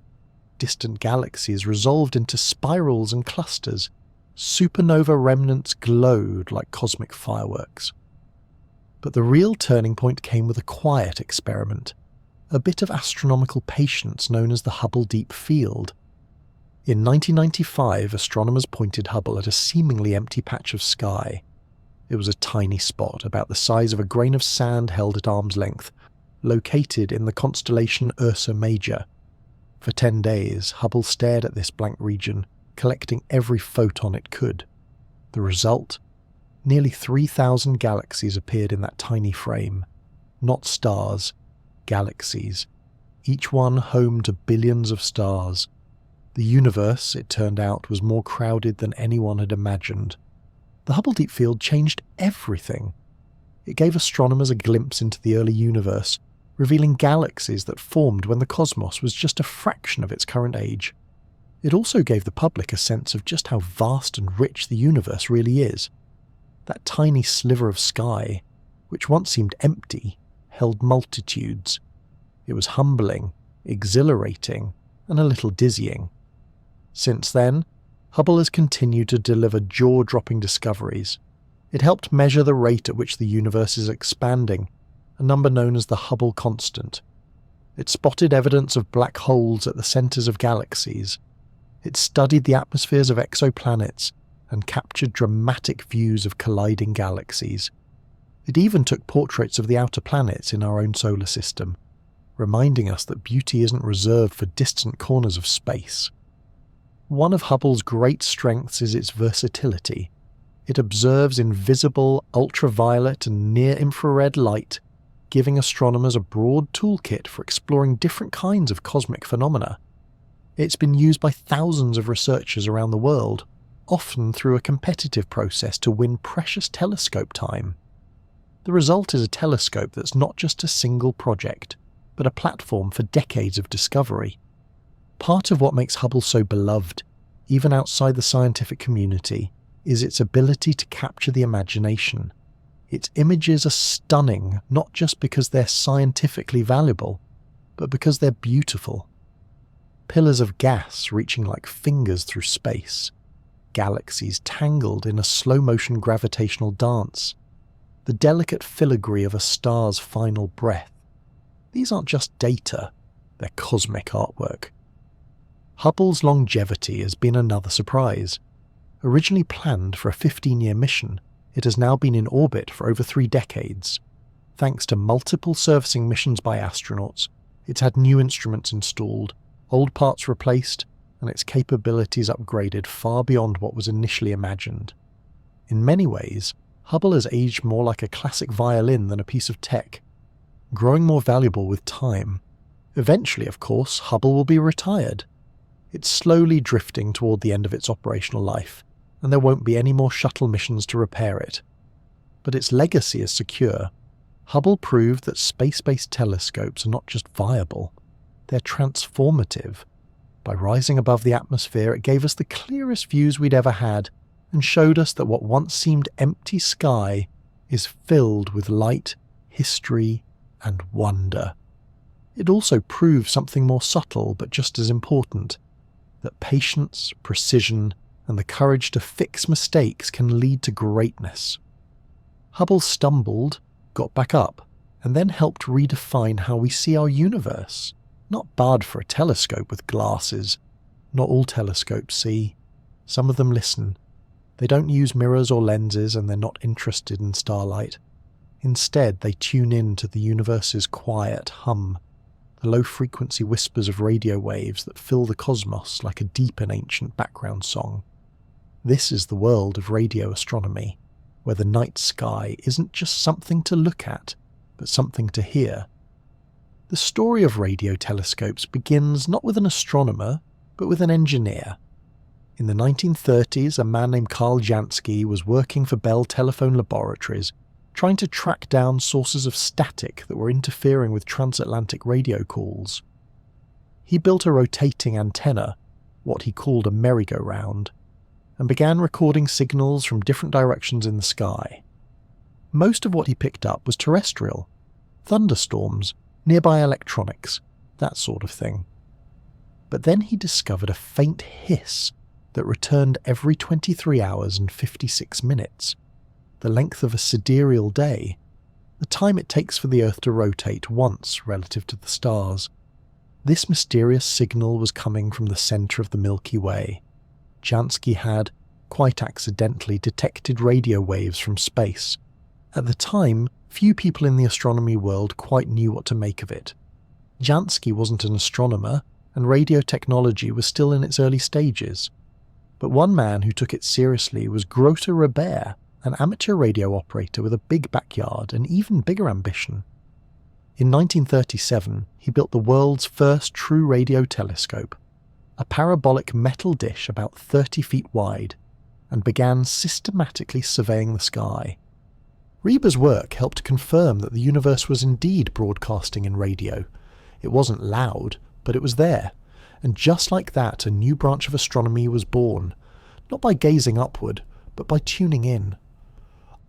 Distant galaxies resolved into spirals and clusters. Supernova remnants glowed like cosmic fireworks. But the real turning point came with a quiet experiment, a bit of astronomical patience known as the Hubble Deep Field. In 1995, astronomers pointed Hubble at a seemingly empty patch of sky. It was a tiny spot about the size of a grain of sand held at arm's length, located in the constellation Ursa Major. For 10 days, Hubble stared at this blank region, collecting every photon it could. The result? Nearly 3,000 galaxies appeared in that tiny frame. Not stars, galaxies, each one home to billions of stars. The universe, it turned out, was more crowded than anyone had imagined. The Hubble Deep Field changed everything. It gave astronomers a glimpse into the early universe, revealing galaxies that formed when the cosmos was just a fraction of its current age. It also gave the public a sense of just how vast and rich the universe really is. That tiny sliver of sky, which once seemed empty, held multitudes. It was humbling, exhilarating, and a little dizzying. Since then, Hubble has continued to deliver jaw-dropping discoveries. It helped measure the rate at which the universe is expanding, a number known as the Hubble constant. It spotted evidence of black holes at the centres of galaxies. It studied the atmospheres of exoplanets and captured dramatic views of colliding galaxies. It even took portraits of the outer planets in our own solar system, reminding us that beauty isn't reserved for distant corners of space. One of Hubble's great strengths is its versatility. It observes invisible, ultraviolet and near-infrared light, giving astronomers a broad toolkit for exploring different kinds of cosmic phenomena. It's been used by thousands of researchers around the world, often through a competitive process to win precious telescope time. The result is a telescope that's not just a single project, but a platform for decades of discovery. Part of what makes Hubble so beloved, even outside the scientific community, is its ability to capture the imagination. Its images are stunning, not just because they're scientifically valuable, but because they're beautiful. Pillars of gas reaching like fingers through space, galaxies tangled in a slow-motion gravitational dance, the delicate filigree of a star's final breath. These aren't just data, they're cosmic artwork. Hubble's longevity has been another surprise. Originally planned for a 15-year mission, it has now been in orbit for over 3 decades. Thanks to multiple servicing missions by astronauts, it's had new instruments installed, old parts replaced, and its capabilities upgraded far beyond what was initially imagined. In many ways, Hubble has aged more like a classic violin than a piece of tech, growing more valuable with time. Eventually, of course, Hubble will be retired. It's slowly drifting toward the end of its operational life, and there won't be any more shuttle missions to repair it. But its legacy is secure. Hubble proved that space-based telescopes are not just viable, they're transformative. By rising above the atmosphere, it gave us the clearest views we'd ever had, and showed us that what once seemed empty sky is filled with light, history, and wonder. It also proved something more subtle but just as important, that patience, precision, and the courage to fix mistakes can lead to greatness. Hubble stumbled, got back up, and then helped redefine how we see our universe. Not bad for a telescope with glasses. Not all telescopes see. Some of them listen. They don't use mirrors or lenses, and they're not interested in starlight. Instead, they tune in to the universe's quiet hum, the low-frequency whispers of radio waves that fill the cosmos like a deep and ancient background song. This is the world of radio astronomy, where the night sky isn't just something to look at, but something to hear. The story of radio telescopes begins not with an astronomer, but with an engineer. In the 1930s, a man named Karl Jansky was working for Bell Telephone Laboratories, trying to track down sources of static that were interfering with transatlantic radio calls. He built a rotating antenna, what he called a merry-go-round, and began recording signals from different directions in the sky. Most of what he picked up was terrestrial, thunderstorms, nearby electronics, that sort of thing. But then he discovered a faint hiss that returned every 23 hours and 56 minutes, the length of a sidereal day, the time it takes for the Earth to rotate once relative to the stars. This mysterious signal was coming from the centre of the Milky Way. Jansky had, quite accidentally, detected radio waves from space. At the time, few people in the astronomy world quite knew what to make of it. Jansky wasn't an astronomer, and radio technology was still in its early stages. But one man who took it seriously was Grota Robert, an amateur radio operator with a big backyard and even bigger ambition. In 1937, he built the world's first true radio telescope, a parabolic metal dish about 30 feet wide, and began systematically surveying the sky. Reber's work helped confirm that the universe was indeed broadcasting in radio. It wasn't loud, but it was there, and just like that, a new branch of astronomy was born, not by gazing upward, but by tuning in.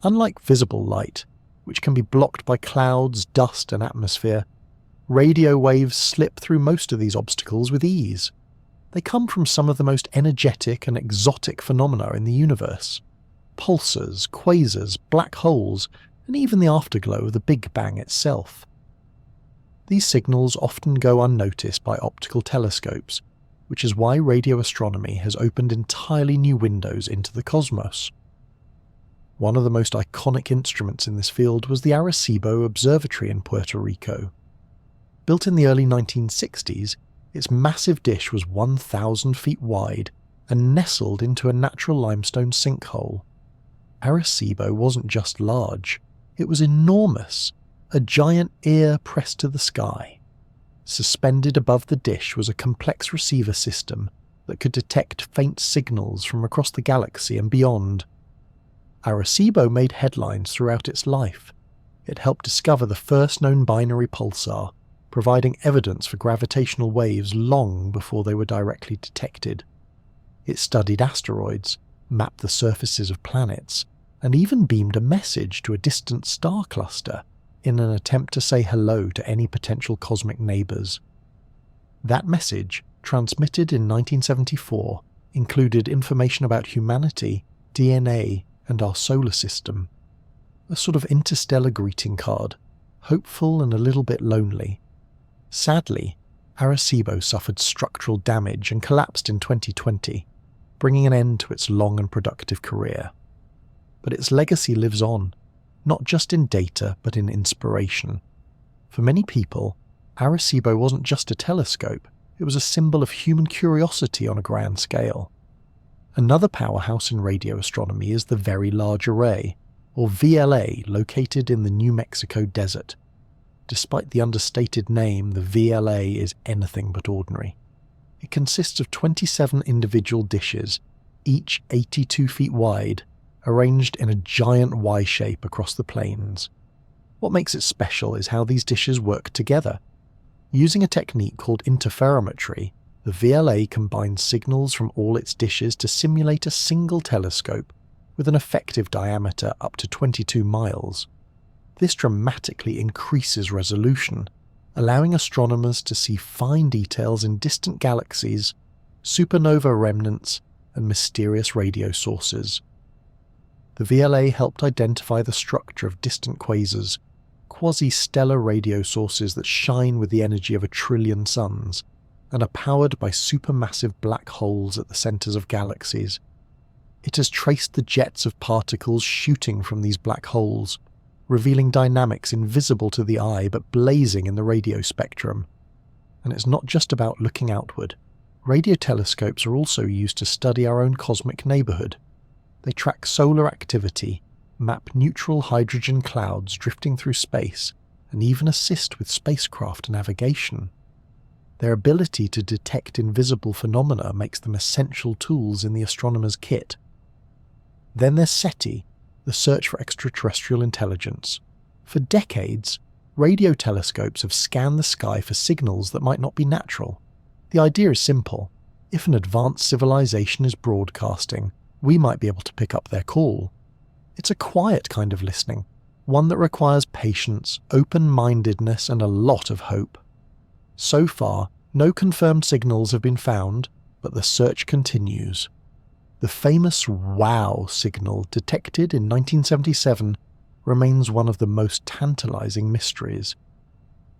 Unlike visible light, which can be blocked by clouds, dust, and atmosphere, radio waves slip through most of these obstacles with ease. They come from some of the most energetic and exotic phenomena in the universe. Pulsars, quasars, black holes, and even the afterglow of the Big Bang itself. These signals often go unnoticed by optical telescopes, which is why radio astronomy has opened entirely new windows into the cosmos. One of the most iconic instruments in this field was the Arecibo Observatory in Puerto Rico. Built in the early 1960s, its massive dish was 1,000 feet wide and nestled into a natural limestone sinkhole. Arecibo wasn't just large, it was enormous, a giant ear pressed to the sky. Suspended above the dish was a complex receiver system that could detect faint signals from across the galaxy and beyond. Arecibo made headlines throughout its life. It helped discover the first known binary pulsar, providing evidence for gravitational waves long before they were directly detected. It studied asteroids, mapped the surfaces of planets, and even beamed a message to a distant star cluster in an attempt to say hello to any potential cosmic neighbours. That message, transmitted in 1974, included information about humanity, DNA, and our solar system. A sort of interstellar greeting card, hopeful and a little bit lonely. Sadly, Arecibo suffered structural damage and collapsed in 2020, bringing an end to its long and productive career. But its legacy lives on, not just in data but in inspiration. For many people, Arecibo wasn't just a telescope, it was a symbol of human curiosity on a grand scale. Another powerhouse in radio astronomy is the Very Large Array, or VLA, located in the New Mexico desert. Despite the understated name, the VLA is anything but ordinary. It consists of 27 individual dishes, each 82 feet wide, arranged in a giant Y shape across the plains. What makes it special is how these dishes work together. Using a technique called interferometry, the VLA combines signals from all its dishes to simulate a single telescope with an effective diameter up to 22 miles. This dramatically increases resolution, allowing astronomers to see fine details in distant galaxies, supernova remnants, and mysterious radio sources. The VLA helped identify the structure of distant quasars, quasi-stellar radio sources that shine with the energy of 1 trillion suns, and are powered by supermassive black holes at the centres of galaxies. It has traced the jets of particles shooting from these black holes, revealing dynamics invisible to the eye but blazing in the radio spectrum. And it's not just about looking outward. Radio telescopes are also used to study our own cosmic neighbourhood. They track solar activity, map neutral hydrogen clouds drifting through space, and even assist with spacecraft navigation. Their ability to detect invisible phenomena makes them essential tools in the astronomer's kit. Then there's SETI, the search for extraterrestrial intelligence. For decades, radio telescopes have scanned the sky for signals that might not be natural. The idea is simple. If an advanced civilization is broadcasting, we might be able to pick up their call. It's a quiet kind of listening, one that requires patience, open-mindedness, and a lot of hope. So far, no confirmed signals have been found, but the search continues. The famous WOW signal detected in 1977 remains one of the most tantalizing mysteries.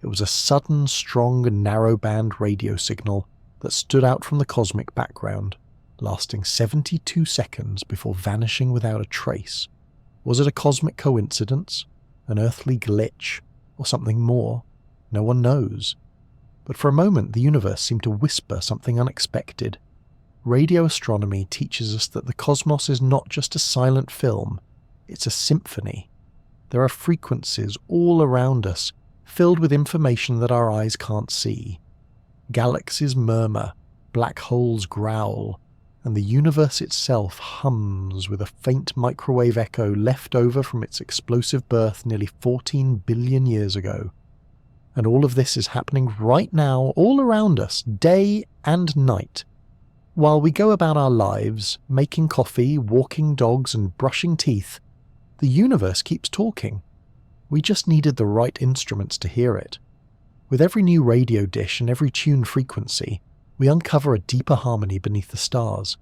It was a sudden, strong, narrow-band radio signal that stood out from the cosmic background, lasting 72 seconds before vanishing without a trace. Was it a cosmic coincidence, an earthly glitch, or something more? No one knows. But for a moment the universe seemed to whisper something unexpected. Radio astronomy teaches us that the cosmos is not just a silent film, it's a symphony. There are frequencies all around us, filled with information that our eyes can't see. Galaxies murmur, black holes growl, and the universe itself hums with a faint microwave echo left over from its explosive birth nearly 14 billion years ago. And all of this is happening right now, all around us, day and night. While we go about our lives, making coffee, walking dogs, and brushing teeth, the universe keeps talking. We just needed the right instruments to hear it. With every new radio dish and every tuned frequency, we uncover a deeper harmony beneath the stars,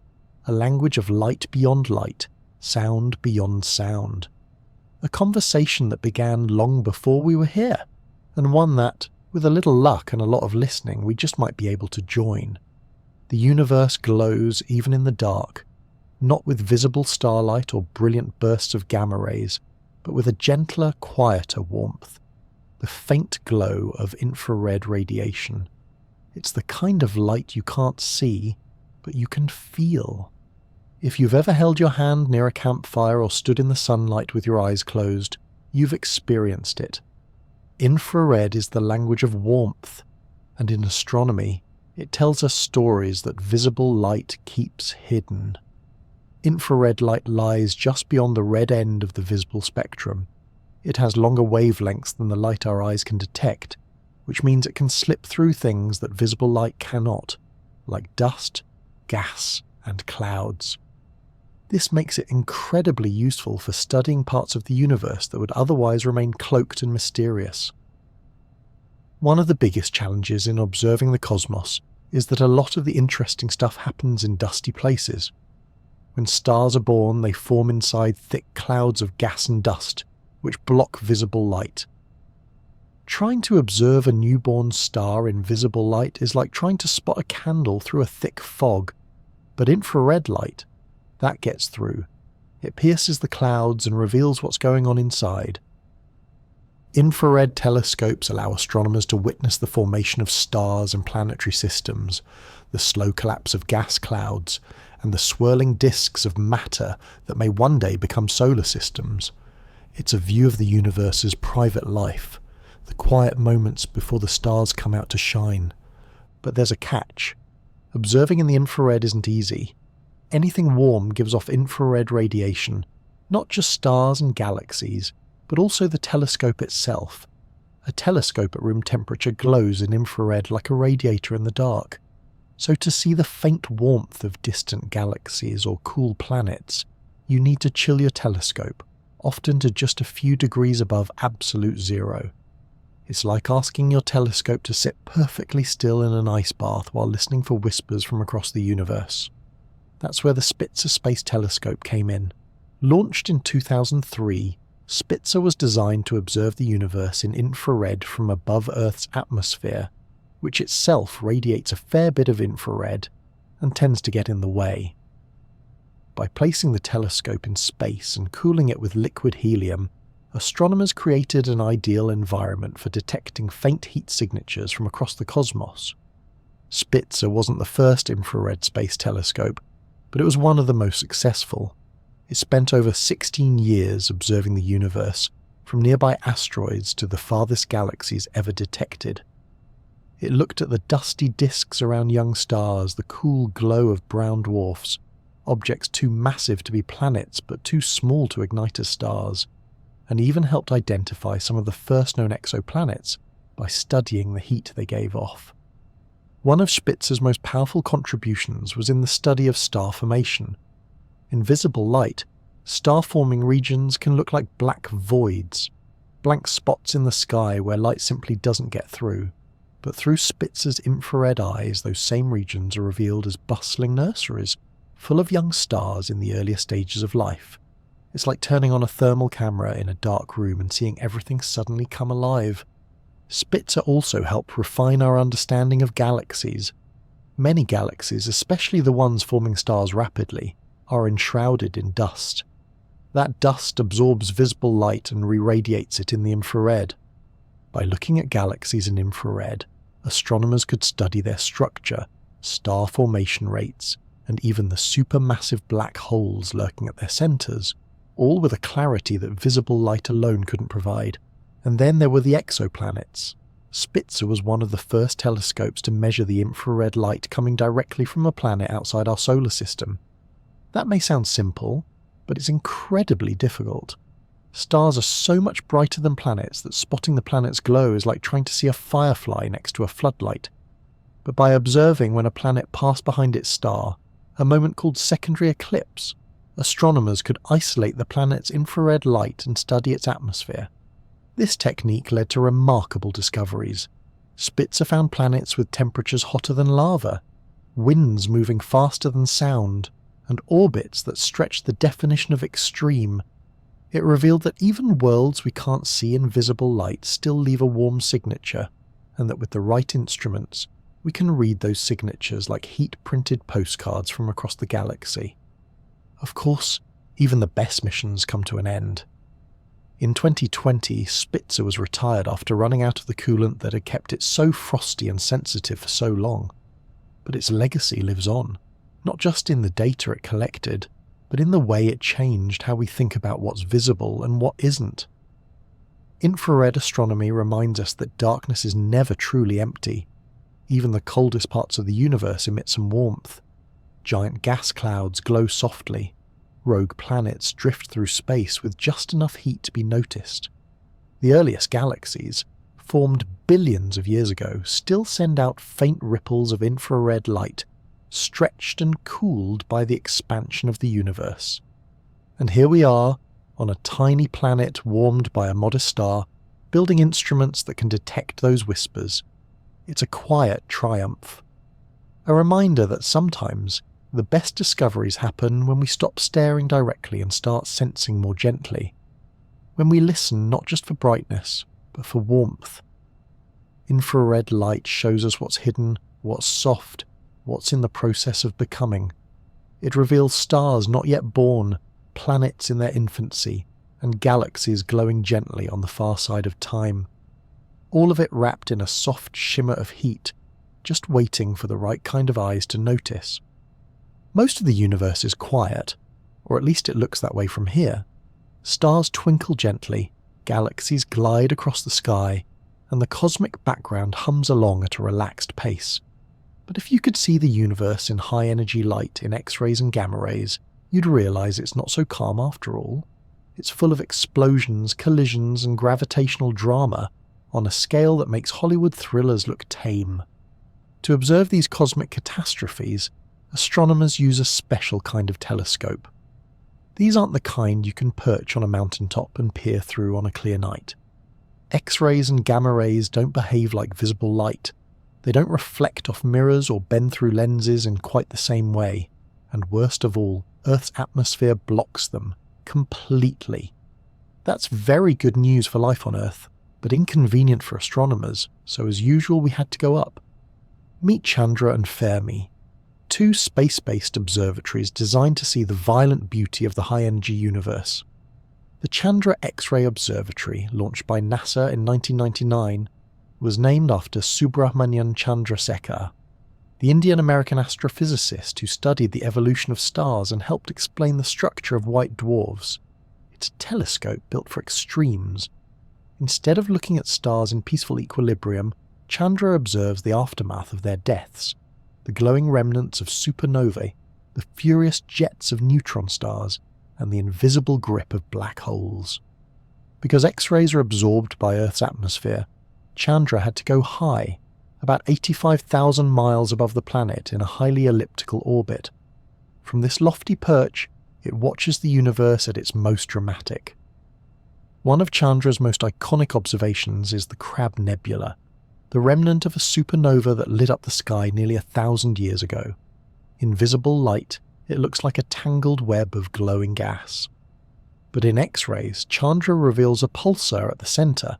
a language of light beyond light, sound beyond sound. A conversation that began long before we were here, and one that, with a little luck and a lot of listening, we just might be able to join. The universe glows even in the dark, not with visible starlight or brilliant bursts of gamma rays, but with a gentler, quieter warmth, the faint glow of infrared radiation. It's the kind of light you can't see, but you can feel. If you've ever held your hand near a campfire or stood in the sunlight with your eyes closed, you've experienced it. Infrared is the language of warmth, and in astronomy, it tells us stories that visible light keeps hidden. Infrared light lies just beyond the red end of the visible spectrum. It has longer wavelengths than the light our eyes can detect, which means it can slip through things that visible light cannot, like dust, gas, and clouds. This makes it incredibly useful for studying parts of the universe that would otherwise remain cloaked and mysterious. One of the biggest challenges in observing the cosmos is that a lot of the interesting stuff happens in dusty places. When stars are born, they form inside thick clouds of gas and dust, which block visible light. Trying to observe a newborn star in visible light is like trying to spot a candle through a thick fog, but infrared light, that gets through. It pierces the clouds and reveals what's going on inside. Infrared telescopes allow astronomers to witness the formation of stars and planetary systems, the slow collapse of gas clouds, and the swirling disks of matter that may one day become solar systems. It's a view of the universe's private life, the quiet moments before the stars come out to shine. But there's a catch. Observing in the infrared isn't easy. Anything warm gives off infrared radiation, not just stars and galaxies, but also the telescope itself. A telescope at room temperature glows in infrared like a radiator in the dark. So to see the faint warmth of distant galaxies or cool planets, you need to chill your telescope, often to just a few degrees above absolute zero. It's like asking your telescope to sit perfectly still in an ice bath while listening for whispers from across the universe. That's where the Spitzer Space Telescope came in. Launched in 2003, Spitzer was designed to observe the universe in infrared from above Earth's atmosphere, which itself radiates a fair bit of infrared and tends to get in the way. By placing the telescope in space and cooling it with liquid helium, astronomers created an ideal environment for detecting faint heat signatures from across the cosmos. Spitzer wasn't the first infrared space telescope, but it was one of the most successful. It spent over 16 years observing the universe, from nearby asteroids to the farthest galaxies ever detected. It looked at the dusty disks around young stars, the cool glow of brown dwarfs, objects too massive to be planets but too small to ignite as stars, and even helped identify some of the first known exoplanets by studying the heat they gave off. One of Spitzer's most powerful contributions was in the study of star formation. In visible light, star-forming regions can look like black voids, blank spots in the sky where light simply doesn't get through. But through Spitzer's infrared eyes, those same regions are revealed as bustling nurseries, full of young stars in the earlier stages of life. It's like turning on a thermal camera in a dark room and seeing everything suddenly come alive. Spitzer also helped refine our understanding of galaxies. Many galaxies, especially the ones forming stars rapidly, are enshrouded in dust. That dust absorbs visible light and re-radiates it in the infrared. By looking at galaxies in infrared, astronomers could study their structure, star formation rates, and even the supermassive black holes lurking at their centres, all with a clarity that visible light alone couldn't provide. And then there were the exoplanets. Spitzer was one of the first telescopes to measure the infrared light coming directly from a planet outside our solar system. That may sound simple, but it's incredibly difficult. Stars are so much brighter than planets that spotting the planet's glow is like trying to see a firefly next to a floodlight. But by observing when a planet passed behind its star, a moment called secondary eclipse, astronomers could isolate the planet's infrared light and study its atmosphere. This technique led to remarkable discoveries. Spitzer found planets with temperatures hotter than lava, winds moving faster than sound, and orbits that stretched the definition of extreme. It revealed that even worlds we can't see in visible light still leave a warm signature, and that with the right instruments, we can read those signatures like heat-printed postcards from across the galaxy. Of course, even the best missions come to an end. In 2020, Spitzer was retired after running out of the coolant that had kept it so frosty and sensitive for so long. But its legacy lives on, not just in the data it collected, but in the way it changed how we think about what's visible and what isn't. Infrared astronomy reminds us that darkness is never truly empty. Even the coldest parts of the universe emit some warmth. Giant gas clouds glow softly. Rogue planets drift through space with just enough heat to be noticed. The earliest galaxies, formed billions of years ago, still send out faint ripples of infrared light, stretched and cooled by the expansion of the universe. And here we are, on a tiny planet warmed by a modest star, building instruments that can detect those whispers. It's a quiet triumph. A reminder that sometimes the best discoveries happen when we stop staring directly and start sensing more gently. When we listen not just for brightness, but for warmth. Infrared light shows us what's hidden, what's soft, what's in the process of becoming. It reveals stars not yet born, planets in their infancy, and galaxies glowing gently on the far side of time. All of it wrapped in a soft shimmer of heat, just waiting for the right kind of eyes to notice. Most of the universe is quiet, or at least it looks that way from here. Stars twinkle gently, galaxies glide across the sky, and the cosmic background hums along at a relaxed pace. But if you could see the universe in high-energy light in X-rays and gamma rays, you'd realise it's not so calm after all. It's full of explosions, collisions, and gravitational drama on a scale that makes Hollywood thrillers look tame. To observe these cosmic catastrophes, astronomers use a special kind of telescope. These aren't the kind you can perch on a mountaintop and peer through on a clear night. X-rays and gamma rays don't behave like visible light. They don't reflect off mirrors or bend through lenses in quite the same way. And worst of all, Earth's atmosphere blocks them completely. That's very good news for life on Earth, but inconvenient for astronomers, so as usual we had to go up. Meet Chandra and Fermi, two space-based observatories designed to see the violent beauty of the high-energy universe. The Chandra X-ray Observatory, launched by NASA in 1999, was named after Subrahmanyan Chandrasekhar, the Indian-American astrophysicist who studied the evolution of stars and helped explain the structure of white dwarfs. It's a telescope built for extremes. Instead of looking at stars in peaceful equilibrium, Chandra observes the aftermath of their deaths, the glowing remnants of supernovae, the furious jets of neutron stars, and the invisible grip of black holes. Because X-rays are absorbed by Earth's atmosphere, Chandra had to go high, about 85,000 miles above the planet in a highly elliptical orbit. From this lofty perch, it watches the universe at its most dramatic. One of Chandra's most iconic observations is the Crab Nebula, the remnant of a supernova that lit up the sky nearly 1,000 years ago. In visible light, it looks like a tangled web of glowing gas. But in X-rays, Chandra reveals a pulsar at the centre,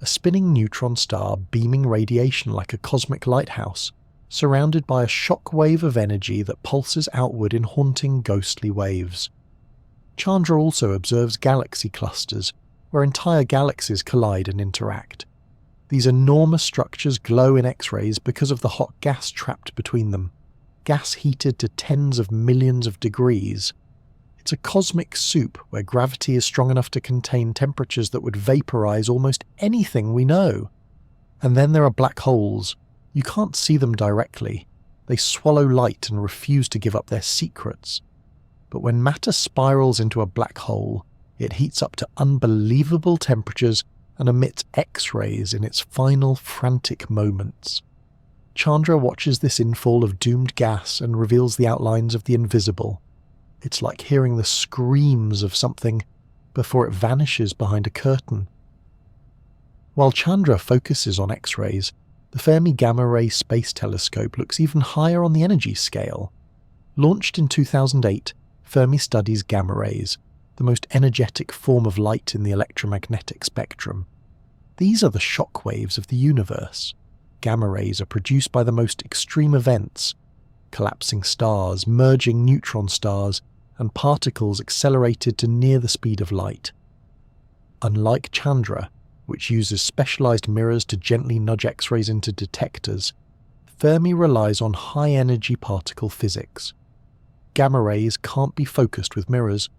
a spinning neutron star beaming radiation like a cosmic lighthouse, surrounded by a shock wave of energy that pulses outward in haunting ghostly waves. Chandra also observes galaxy clusters, where entire galaxies collide and interact. These enormous structures glow in X-rays because of the hot gas trapped between them, gas heated to tens of millions of degrees. It's a cosmic soup where gravity is strong enough to contain temperatures that would vaporize almost anything we know. And then there are black holes. You can't see them directly. They swallow light and refuse to give up their secrets. But when matter spirals into a black hole, it heats up to unbelievable temperatures and emits X-rays in its final frantic moments. Chandra watches this infall of doomed gas and reveals the outlines of the invisible. It's like hearing the screams of something before it vanishes behind a curtain. While Chandra focuses on X-rays, the Fermi Gamma Ray Space Telescope looks even higher on the energy scale. Launched in 2008, Fermi studies gamma rays, the most energetic form of light in the electromagnetic spectrum. These are the shock waves of the universe. Gamma rays are produced by the most extreme events, collapsing stars, merging neutron stars, and particles accelerated to near the speed of light. Unlike Chandra, which uses specialized mirrors to gently nudge X-rays into detectors, Fermi relies on high-energy particle physics. Gamma rays can't be focused with mirrors,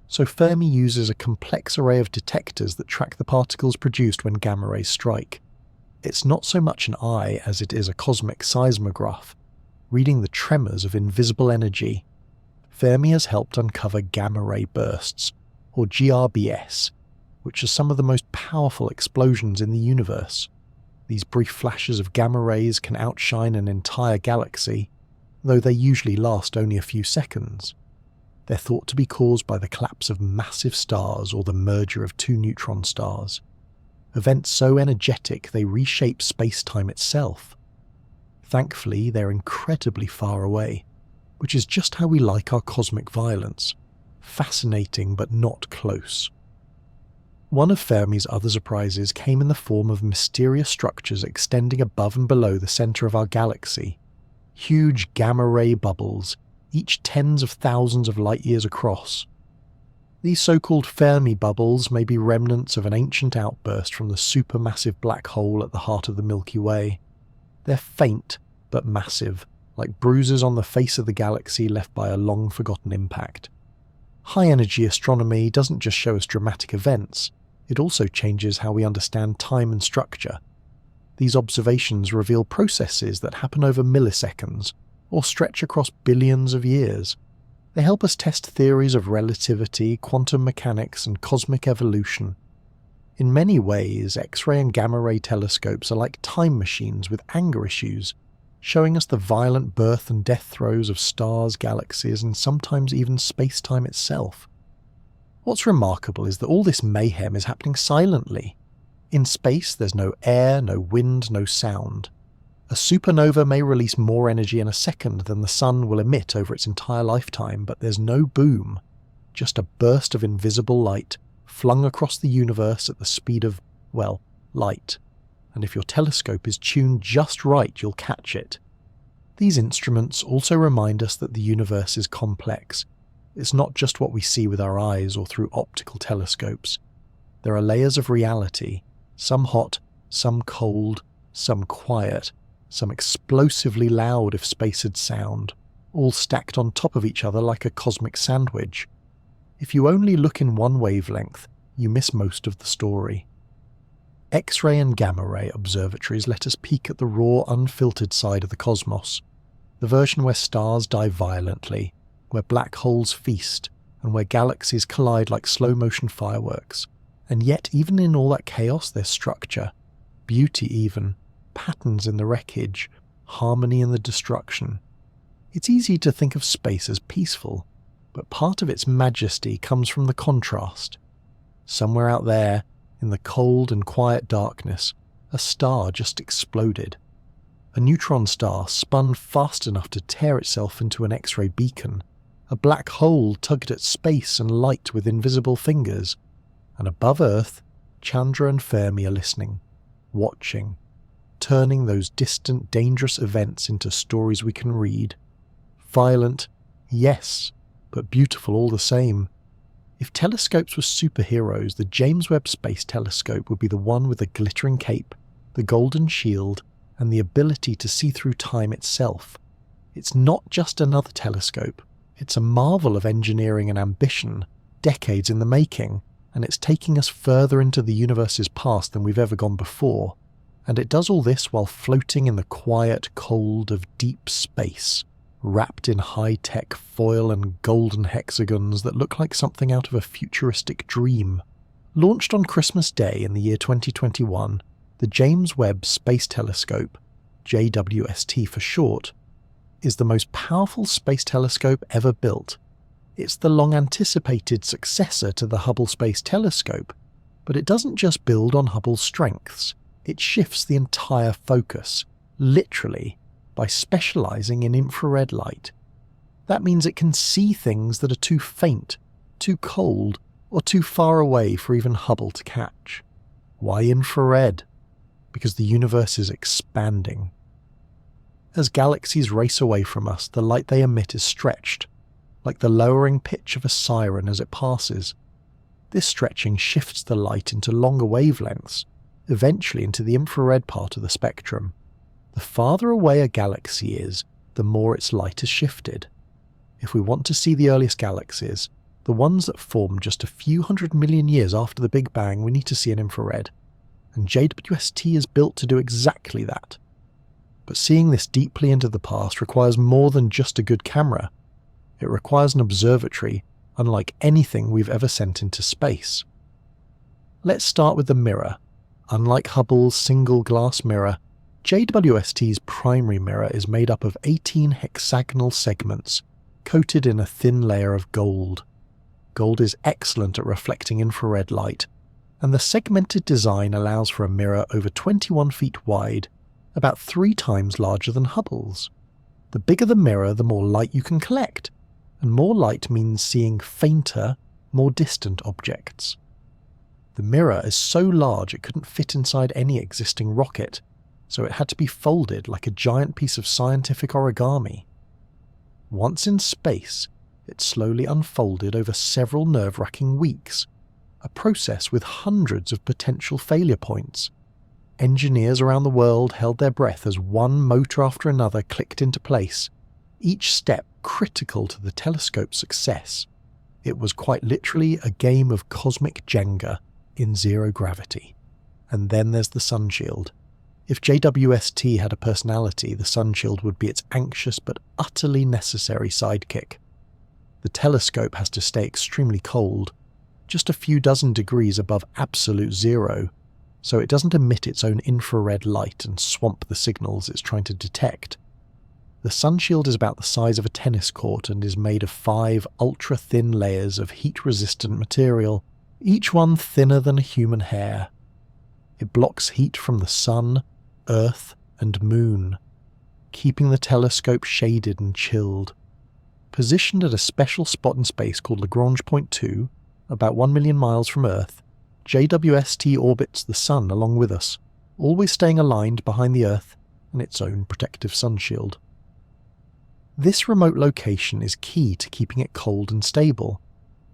so Fermi uses a complex array of detectors that track the particles produced when gamma rays strike. It's not so much an eye as it is a cosmic seismograph, reading the tremors of invisible energy. Fermi has helped uncover gamma-ray bursts, or GRBS, which are some of the most powerful explosions in the universe. These brief flashes of gamma rays can outshine an entire galaxy, though they usually last only a few seconds. They're thought to be caused by the collapse of massive stars or the merger of two neutron stars. Events so energetic they reshape space-time itself. Thankfully, they're incredibly far away, which is just how we like our cosmic violence. Fascinating but not close. One of Fermi's other surprises came in the form of mysterious structures extending above and below the centre of our galaxy. Huge gamma-ray bubbles, each tens of thousands of light-years across. These so-called Fermi bubbles may be remnants of an ancient outburst from the supermassive black hole at the heart of the Milky Way. They're faint but massive, like bruises on the face of the galaxy left by a long-forgotten impact. High-energy astronomy doesn't just show us dramatic events, it also changes how we understand time and structure. These observations reveal processes that happen over milliseconds, or stretch across billions of years. They help us test theories of relativity, quantum mechanics, and cosmic evolution. In many ways, X-ray and gamma-ray telescopes are like time machines with anger issues, showing us the violent birth and death throes of stars, galaxies, and sometimes even space-time itself. What's remarkable is that all this mayhem is happening silently. In space, there's no air, no wind, no sound. A supernova may release more energy in a second than the sun will emit over its entire lifetime, but there's no boom, just a burst of invisible light flung across the universe at the speed of, well, light. And if your telescope is tuned just right, you'll catch it. These instruments also remind us that the universe is complex. It's not just what we see with our eyes or through optical telescopes. There are layers of reality, some hot, some cold, some quiet, some explosively loud if space had sound, all stacked on top of each other like a cosmic sandwich. If you only look in one wavelength, you miss most of the story. X-ray and gamma-ray observatories let us peek at the raw, unfiltered side of the cosmos, the version where stars die violently, where black holes feast, and where galaxies collide like slow-motion fireworks. And yet, even in all that chaos, there's structure, beauty even, patterns in the wreckage, harmony in the destruction. It's easy to think of space as peaceful, but part of its majesty comes from the contrast. Somewhere out there, in the cold and quiet darkness, a star just exploded. A neutron star spun fast enough to tear itself into an X-ray beacon. A black hole tugged at space and light with invisible fingers. And above Earth, Chandra and Fermi are listening, watching, turning those distant, dangerous events into stories we can read. Violent, yes, but beautiful all the same. If telescopes were superheroes, the James Webb Space Telescope would be the one with the glittering cape, the golden shield, and the ability to see through time itself. It's not just another telescope. It's a marvel of engineering and ambition, decades in the making, and it's taking us further into the universe's past than we've ever gone before. And it does all this while floating in the quiet cold of deep space, wrapped in high-tech foil and golden hexagons that look like something out of a futuristic dream. Launched on Christmas Day in the year 2021, the James Webb Space Telescope, JWST for short, is the most powerful space telescope ever built. It's the long-anticipated successor to the Hubble Space Telescope, but it doesn't just build on Hubble's strengths. It shifts the entire focus, literally, by specializing in infrared light. That means it can see things that are too faint, too cold, or too far away for even Hubble to catch. Why infrared? Because the universe is expanding. As galaxies race away from us, the light they emit is stretched, like the lowering pitch of a siren as it passes. This stretching shifts the light into longer wavelengths, eventually into the infrared part of the spectrum. The farther away a galaxy is, the more its light is shifted. If we want to see the earliest galaxies, the ones that formed just a few 100 million years after the Big Bang, we need to see in infrared. and JWST is built to do exactly that. But seeing this deeply into the past requires more than just a good camera. It requires an observatory unlike anything we've ever sent into space. Let's start with the mirror. Unlike Hubble's single glass mirror, JWST's primary mirror is made up of 18 hexagonal segments, coated in a thin layer of gold. Gold is excellent at reflecting infrared light, and the segmented design allows for a mirror over 21 feet wide, about 3 times larger than Hubble's. The bigger the mirror, the more light you can collect, and more light means seeing fainter, more distant objects. The mirror is so large it couldn't fit inside any existing rocket, so it had to be folded like a giant piece of scientific origami. Once in space, it slowly unfolded over several nerve-wracking weeks, a process with hundreds of potential failure points. Engineers around the world held their breath as one motor after another clicked into place, each step critical to the telescope's success. It was quite literally a game of cosmic Jenga in zero gravity. And then there's the sunshield. If JWST had a personality, the sunshield would be its anxious but utterly necessary sidekick. The telescope has to stay extremely cold, just a few dozen degrees above absolute zero, so it doesn't emit its own infrared light and swamp the signals it's trying to detect. The sunshield is about the size of a tennis court and is made of 5 ultra-thin layers of heat-resistant material, each one thinner than a human hair. It blocks heat from the sun, Earth, and Moon, keeping the telescope shaded and chilled. Positioned at a special spot in space called Lagrange Point 2, about 1 million miles from Earth, JWST orbits the Sun along with us, always staying aligned behind the Earth and its own protective sunshield. This remote location is key to keeping it cold and stable,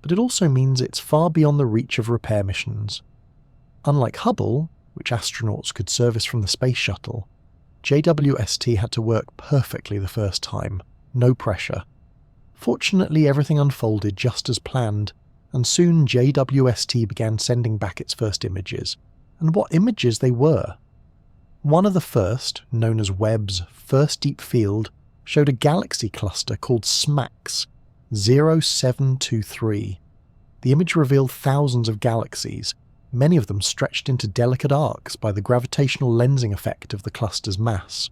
but it also means it's far beyond the reach of repair missions. Unlike Hubble, which astronauts could service from the space shuttle, JWST had to work perfectly the first time, no pressure. Fortunately, everything unfolded just as planned, and soon JWST began sending back its first images, and what images they were. One of the first, known as Webb's first deep field, showed a galaxy cluster called SMACS 0723. The image revealed thousands of galaxies, many of them stretched into delicate arcs by the gravitational lensing effect of the cluster's mass.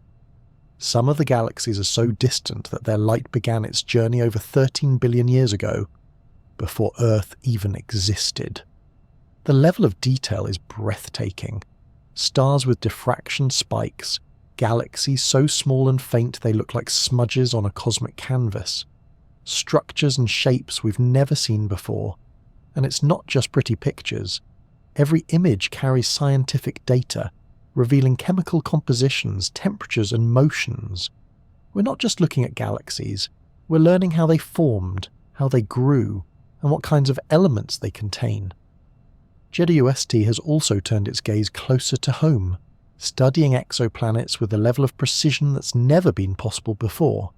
Some of the galaxies are so distant that their light began its journey over 13 billion years ago, before Earth even existed. The level of detail is breathtaking. Stars with diffraction spikes, galaxies so small and faint they look like smudges on a cosmic canvas, structures and shapes we've never seen before. And it's not just pretty pictures. Every image carries scientific data, revealing chemical compositions, temperatures, and motions. We're not just looking at galaxies, we're learning how they formed, how they grew, and what kinds of elements they contain. JWST has also turned its gaze closer to home, studying exoplanets with a level of precision that's never been possible before.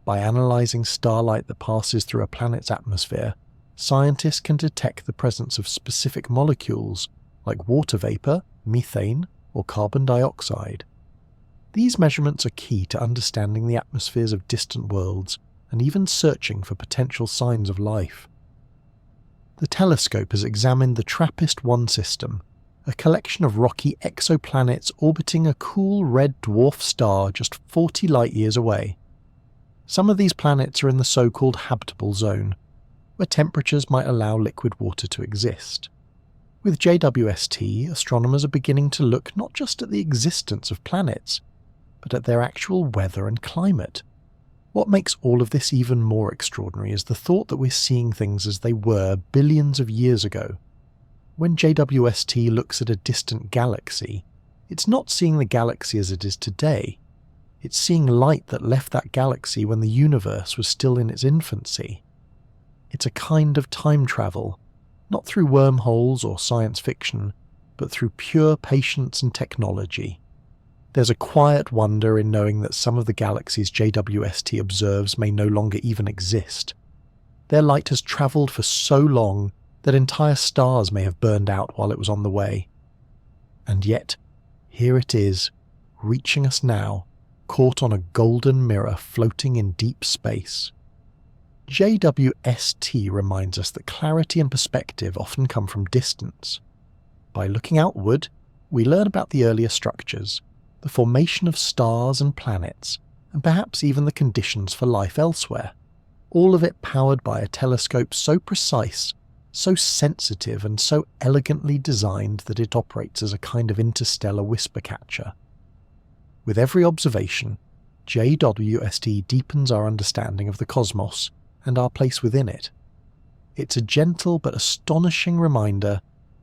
By analysing starlight that passes through a planet's atmosphere, scientists can detect the presence of specific molecules like water vapour, methane, or carbon dioxide. These measurements are key to understanding the atmospheres of distant worlds and even searching for potential signs of life. The telescope has examined the TRAPPIST-1 system, a collection of rocky exoplanets orbiting a cool red dwarf star just 40 light-years away. Some of these planets are in the so-called habitable zone, where temperatures might allow liquid water to exist. With JWST, astronomers are beginning to look not just at the existence of planets, but at their actual weather and climate. What makes all of this even more extraordinary is the thought that we're seeing things as they were billions of years ago. When JWST looks at a distant galaxy, it's not seeing the galaxy as it is today. It's seeing light that left that galaxy when the universe was still in its infancy. It's a kind of time travel, not through wormholes or science fiction, but through pure patience and technology. There's a quiet wonder in knowing that some of the galaxies JWST observes may no longer even exist. Their light has travelled for so long that entire stars may have burned out while it was on the way. And yet, here it is, reaching us now, caught on a golden mirror floating in deep space. JWST reminds us that clarity and perspective often come from distance. By looking outward, we learn about the earlier structures, the formation of stars and planets, and perhaps even the conditions for life elsewhere. All of it powered by a telescope so precise, so sensitive, and so elegantly designed that it operates as a kind of interstellar whisper catcher. With every observation, JWST deepens our understanding of the cosmos and our place within it. It's a gentle but astonishing reminder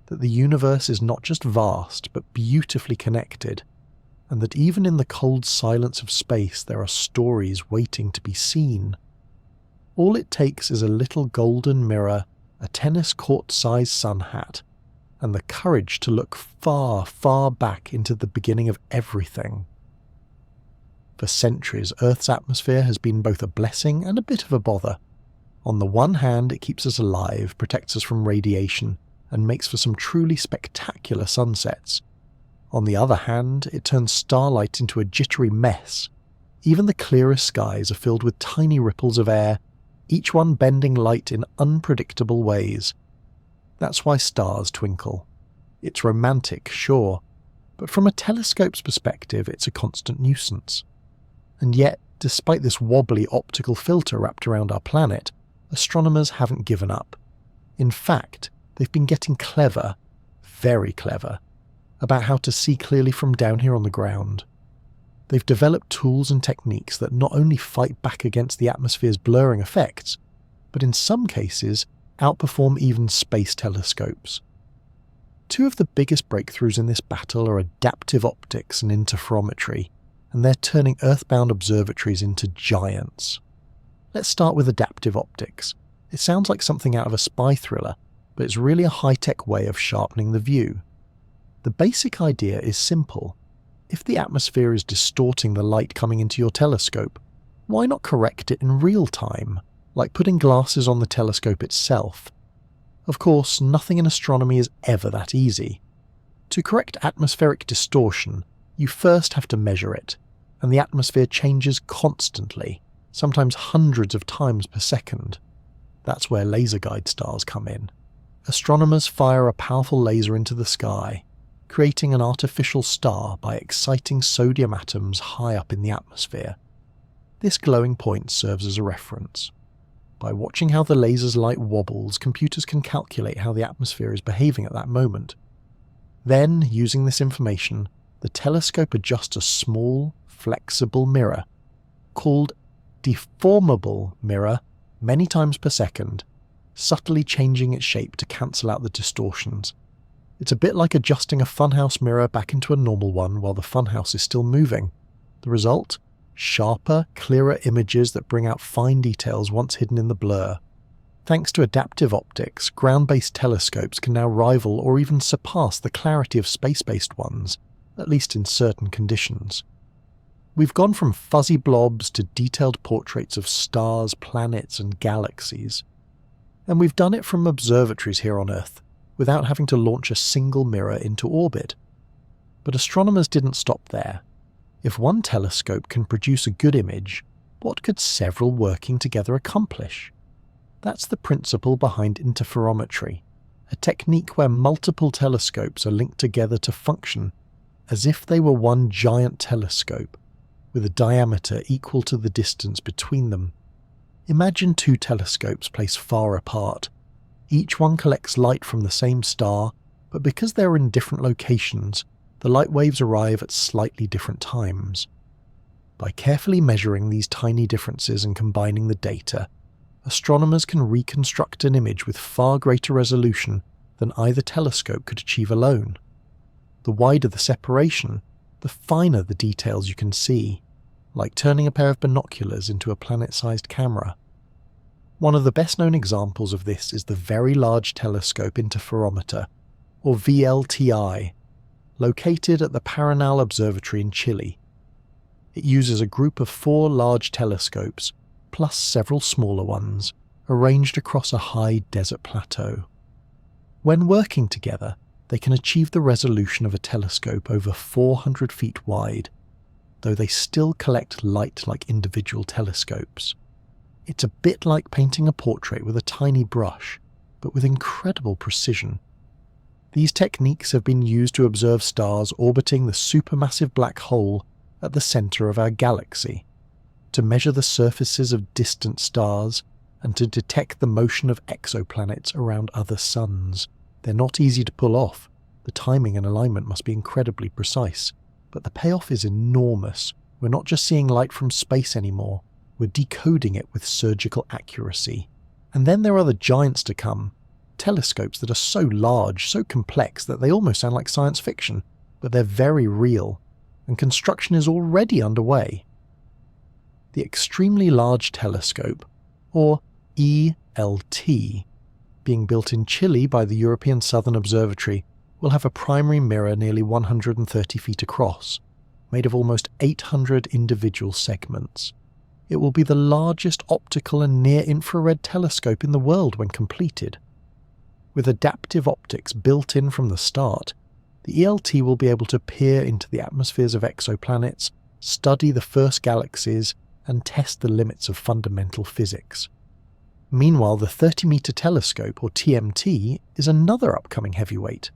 that the universe is not just vast but beautifully connected, and that even in the cold silence of space there are stories waiting to be seen. All it takes is a little golden mirror, a tennis court-sized sun hat, and the courage to look far, far back into the beginning of everything. For centuries, Earth's atmosphere has been both a blessing and a bit of a bother. On the one hand, it keeps us alive, protects us from radiation, and makes for some truly spectacular sunsets. On the other hand, it turns starlight into a jittery mess. Even the clearest skies are filled with tiny ripples of air, each one bending light in unpredictable ways. That's why stars twinkle. It's romantic, sure, but from a telescope's perspective, it's a constant nuisance. And yet, despite this wobbly optical filter wrapped around our planet, astronomers haven't given up. In fact, they've been getting clever, very clever, about how to see clearly from down here on the ground. They've developed tools and techniques that not only fight back against the atmosphere's blurring effects, but in some cases outperform even space telescopes. Two of the biggest breakthroughs in this battle are adaptive optics and interferometry, and they're turning earthbound observatories into giants. Let's start with adaptive optics. It sounds like something out of a spy thriller, but it's really a high-tech way of sharpening the view. The basic idea is simple. If the atmosphere is distorting the light coming into your telescope, why not correct it in real time, like putting glasses on the telescope itself? Of course, nothing in astronomy is ever that easy. To correct atmospheric distortion, you first have to measure it, and the atmosphere changes constantly, sometimes hundreds of times per second. That's where laser guide stars come in. Astronomers fire a powerful laser into the sky, creating an artificial star by exciting sodium atoms high up in the atmosphere. This glowing point serves as a reference. By watching how the laser's light wobbles, computers can calculate how the atmosphere is behaving at that moment. Then, using this information, the telescope adjusts a small, flexible mirror, called deformable mirror, many times per second, subtly changing its shape to cancel out the distortions. It's a bit like adjusting a funhouse mirror back into a normal one while the funhouse is still moving. The result? Sharper, clearer images that bring out fine details once hidden in the blur. Thanks to adaptive optics, ground-based telescopes can now rival or even surpass the clarity of space-based ones, at least in certain conditions. We've gone from fuzzy blobs to detailed portraits of stars, planets, and galaxies. And we've done it from observatories here on Earth, without having to launch a single mirror into orbit. But astronomers didn't stop there. If one telescope can produce a good image, what could several working together accomplish? That's the principle behind interferometry, a technique where multiple telescopes are linked together to function as if they were one giant telescope, with a diameter equal to the distance between them. Imagine two telescopes placed far apart. Each one collects light from the same star, but because they're in different locations, the light waves arrive at slightly different times. By carefully measuring these tiny differences and combining the data, astronomers can reconstruct an image with far greater resolution than either telescope could achieve alone. The wider the separation, the finer the details you can see, like turning a pair of binoculars into a planet-sized camera. One of the best-known examples of this is the Very Large Telescope Interferometer, or VLTI, located at the Paranal Observatory in Chile. It uses a group of 4 large telescopes, plus several smaller ones, arranged across a high desert plateau. When working together, they can achieve the resolution of a telescope over 400 feet wide, though they still collect light like individual telescopes. It's a bit like painting a portrait with a tiny brush, but with incredible precision. These techniques have been used to observe stars orbiting the supermassive black hole at the centre of our galaxy, to measure the surfaces of distant stars, and to detect the motion of exoplanets around other suns. They're not easy to pull off. The timing and alignment must be incredibly precise, but the payoff is enormous. We're not just seeing light from space anymore, we're decoding it with surgical accuracy. And then there are the giants to come, telescopes that are so large, so complex that they almost sound like science fiction, but they're very real, and construction is already underway. The Extremely Large Telescope, or ELT, being built in Chile by the European Southern Observatory, will have a primary mirror nearly 130 feet across, made of almost 800 individual segments. It will be the largest optical and near-infrared telescope in the world when completed. With adaptive optics built in from the start, the ELT will be able to peer into the atmospheres of exoplanets, study the first galaxies, and test the limits of fundamental physics. Meanwhile, the 30-meter telescope, or TMT, is another upcoming heavyweight.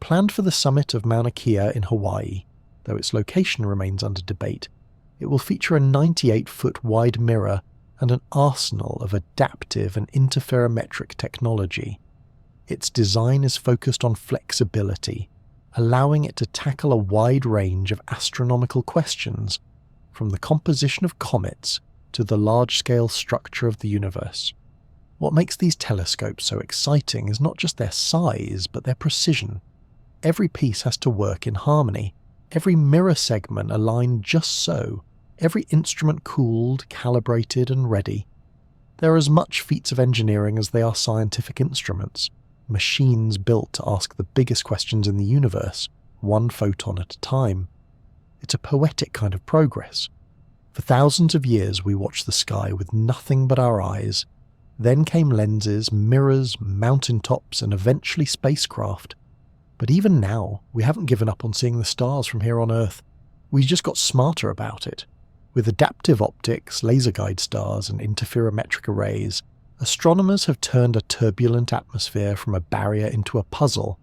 Planned for the summit of Mauna Kea in Hawaii, though its location remains under debate, it will feature a 98-foot wide mirror and an arsenal of adaptive and interferometric technology. Its design is focused on flexibility, allowing it to tackle a wide range of astronomical questions, from the composition of comets to the large-scale structure of the universe. What makes these telescopes so exciting is not just their size, but their precision. Every piece has to work in harmony, every mirror segment aligned just so, every instrument cooled, calibrated and ready. There are as much feats of engineering as they are scientific instruments, machines built to ask the biggest questions in the universe, one photon at a time. It's a poetic kind of progress. For thousands of years we watched the sky with nothing but our eyes. Then came lenses, mirrors, mountaintops, and eventually spacecraft. But even now, we haven't given up on seeing the stars from here on Earth. We just got smarter about it. With adaptive optics, laser guide stars, and interferometric arrays, astronomers have turned a turbulent atmosphere from a barrier into a puzzle,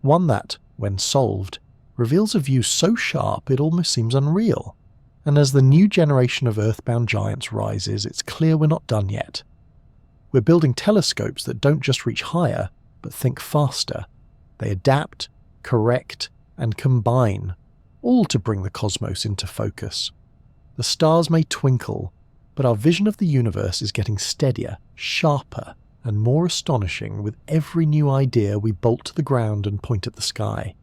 one that, when solved, reveals a view so sharp it almost seems unreal. And as the new generation of earthbound giants rises, it's clear we're not done yet. We're building telescopes that don't just reach higher, but think faster. They adapt, correct, and combine, all to bring the cosmos into focus. The stars may twinkle, but our vision of the universe is getting steadier, sharper, and more astonishing with every new idea we bolt to the ground and point at the sky.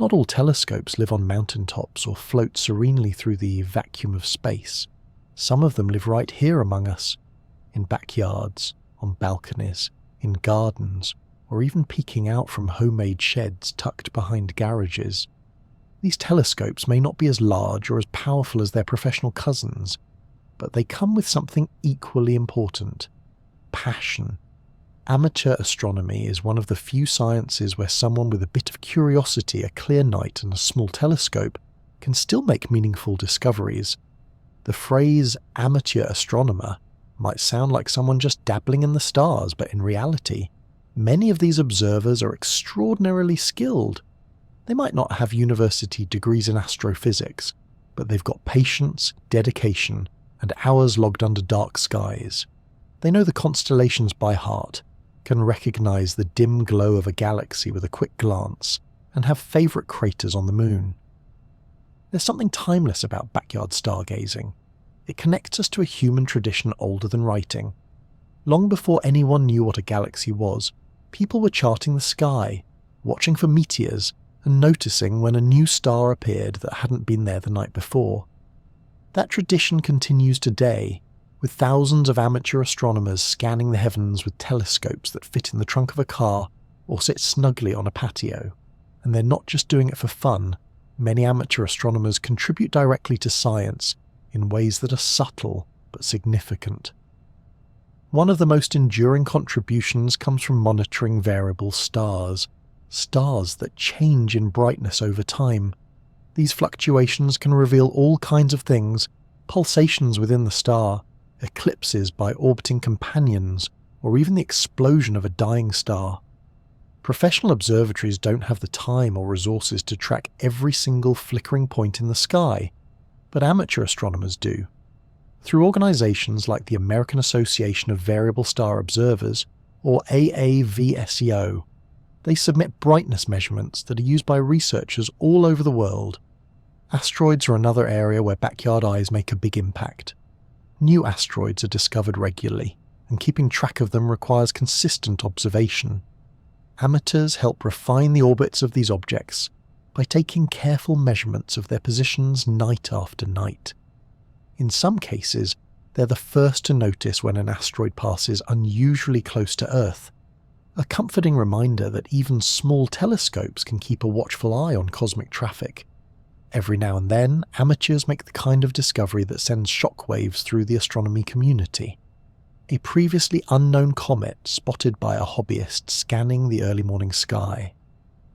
Not all telescopes live on mountaintops or float serenely through the vacuum of space. Some of them live right here among us, in backyards, on balconies, in gardens, or even peeking out from homemade sheds tucked behind garages. These telescopes may not be as large or as powerful as their professional cousins, but they come with something equally important: passion. Amateur astronomy is one of the few sciences where someone with a bit of curiosity, a clear night, and a small telescope can still make meaningful discoveries. The phrase amateur astronomer might sound like someone just dabbling in the stars, but in reality, many of these observers are extraordinarily skilled. They might not have university degrees in astrophysics, but they've got patience, dedication, and hours logged under dark skies. They know the constellations by heart, can recognize the dim glow of a galaxy with a quick glance, and have favourite craters on the moon. There's something timeless about backyard stargazing. It connects us to a human tradition older than writing. Long before anyone knew what a galaxy was, people were charting the sky, watching for meteors, and noticing when a new star appeared that hadn't been there the night before. That tradition continues today, with thousands of amateur astronomers scanning the heavens with telescopes that fit in the trunk of a car or sit snugly on a patio. And they're not just doing it for fun. Many amateur astronomers contribute directly to science in ways that are subtle but significant. One of the most enduring contributions comes from monitoring variable stars, stars that change in brightness over time. These fluctuations can reveal all kinds of things: pulsations within the star, eclipses by orbiting companions, or even the explosion of a dying star. Professional observatories don't have the time or resources to track every single flickering point in the sky, but amateur astronomers do. Through organizations like the American Association of Variable Star Observers, or AAVSEO, they submit brightness measurements that are used by researchers all over the world. Asteroids are another area where backyard eyes make a big impact. New asteroids are discovered regularly, and keeping track of them requires consistent observation. Amateurs help refine the orbits of these objects by taking careful measurements of their positions night after night. In some cases, they're the first to notice when an asteroid passes unusually close to Earth, a comforting reminder that even small telescopes can keep a watchful eye on cosmic traffic. Every now and then, amateurs make the kind of discovery that sends shockwaves through the astronomy community. A previously unknown comet spotted by a hobbyist scanning the early morning sky.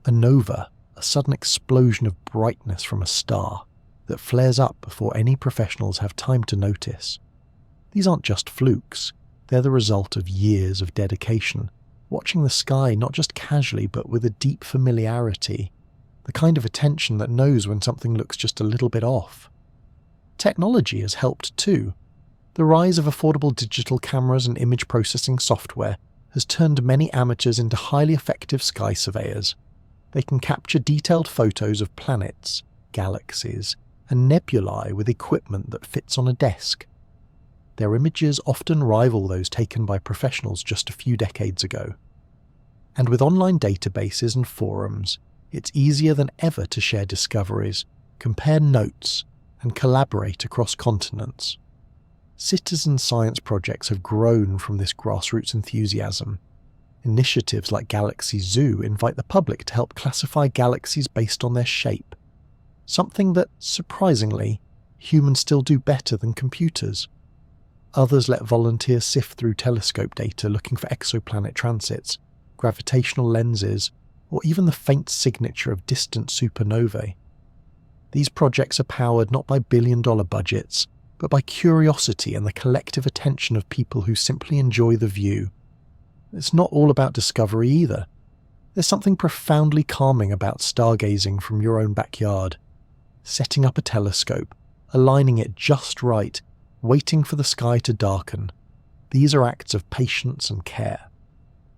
A nova, a sudden explosion of brightness from a star that flares up before any professionals have time to notice. These aren't just flukes, they're the result of years of dedication, watching the sky not just casually but with a deep familiarity, the kind of attention that knows when something looks just a little bit off. Technology has helped too. The rise of affordable digital cameras and image processing software has turned many amateurs into highly effective sky surveyors. They can capture detailed photos of planets, galaxies, and nebulae with equipment that fits on a desk. Their images often rival those taken by professionals just a few decades ago. And with online databases and forums, it's easier than ever to share discoveries, compare notes, and collaborate across continents. Citizen science projects have grown from this grassroots enthusiasm. Initiatives like Galaxy Zoo invite the public to help classify galaxies based on their shape, something that, surprisingly, humans still do better than computers. Others let volunteers sift through telescope data looking for exoplanet transits, gravitational lenses, or even the faint signature of distant supernovae. These projects are powered not by billion-dollar budgets, but by curiosity and the collective attention of people who simply enjoy the view. It's not all about discovery either. There's something profoundly calming about stargazing from your own backyard. Setting up a telescope, aligning it just right, waiting for the sky to darken. These are acts of patience and care.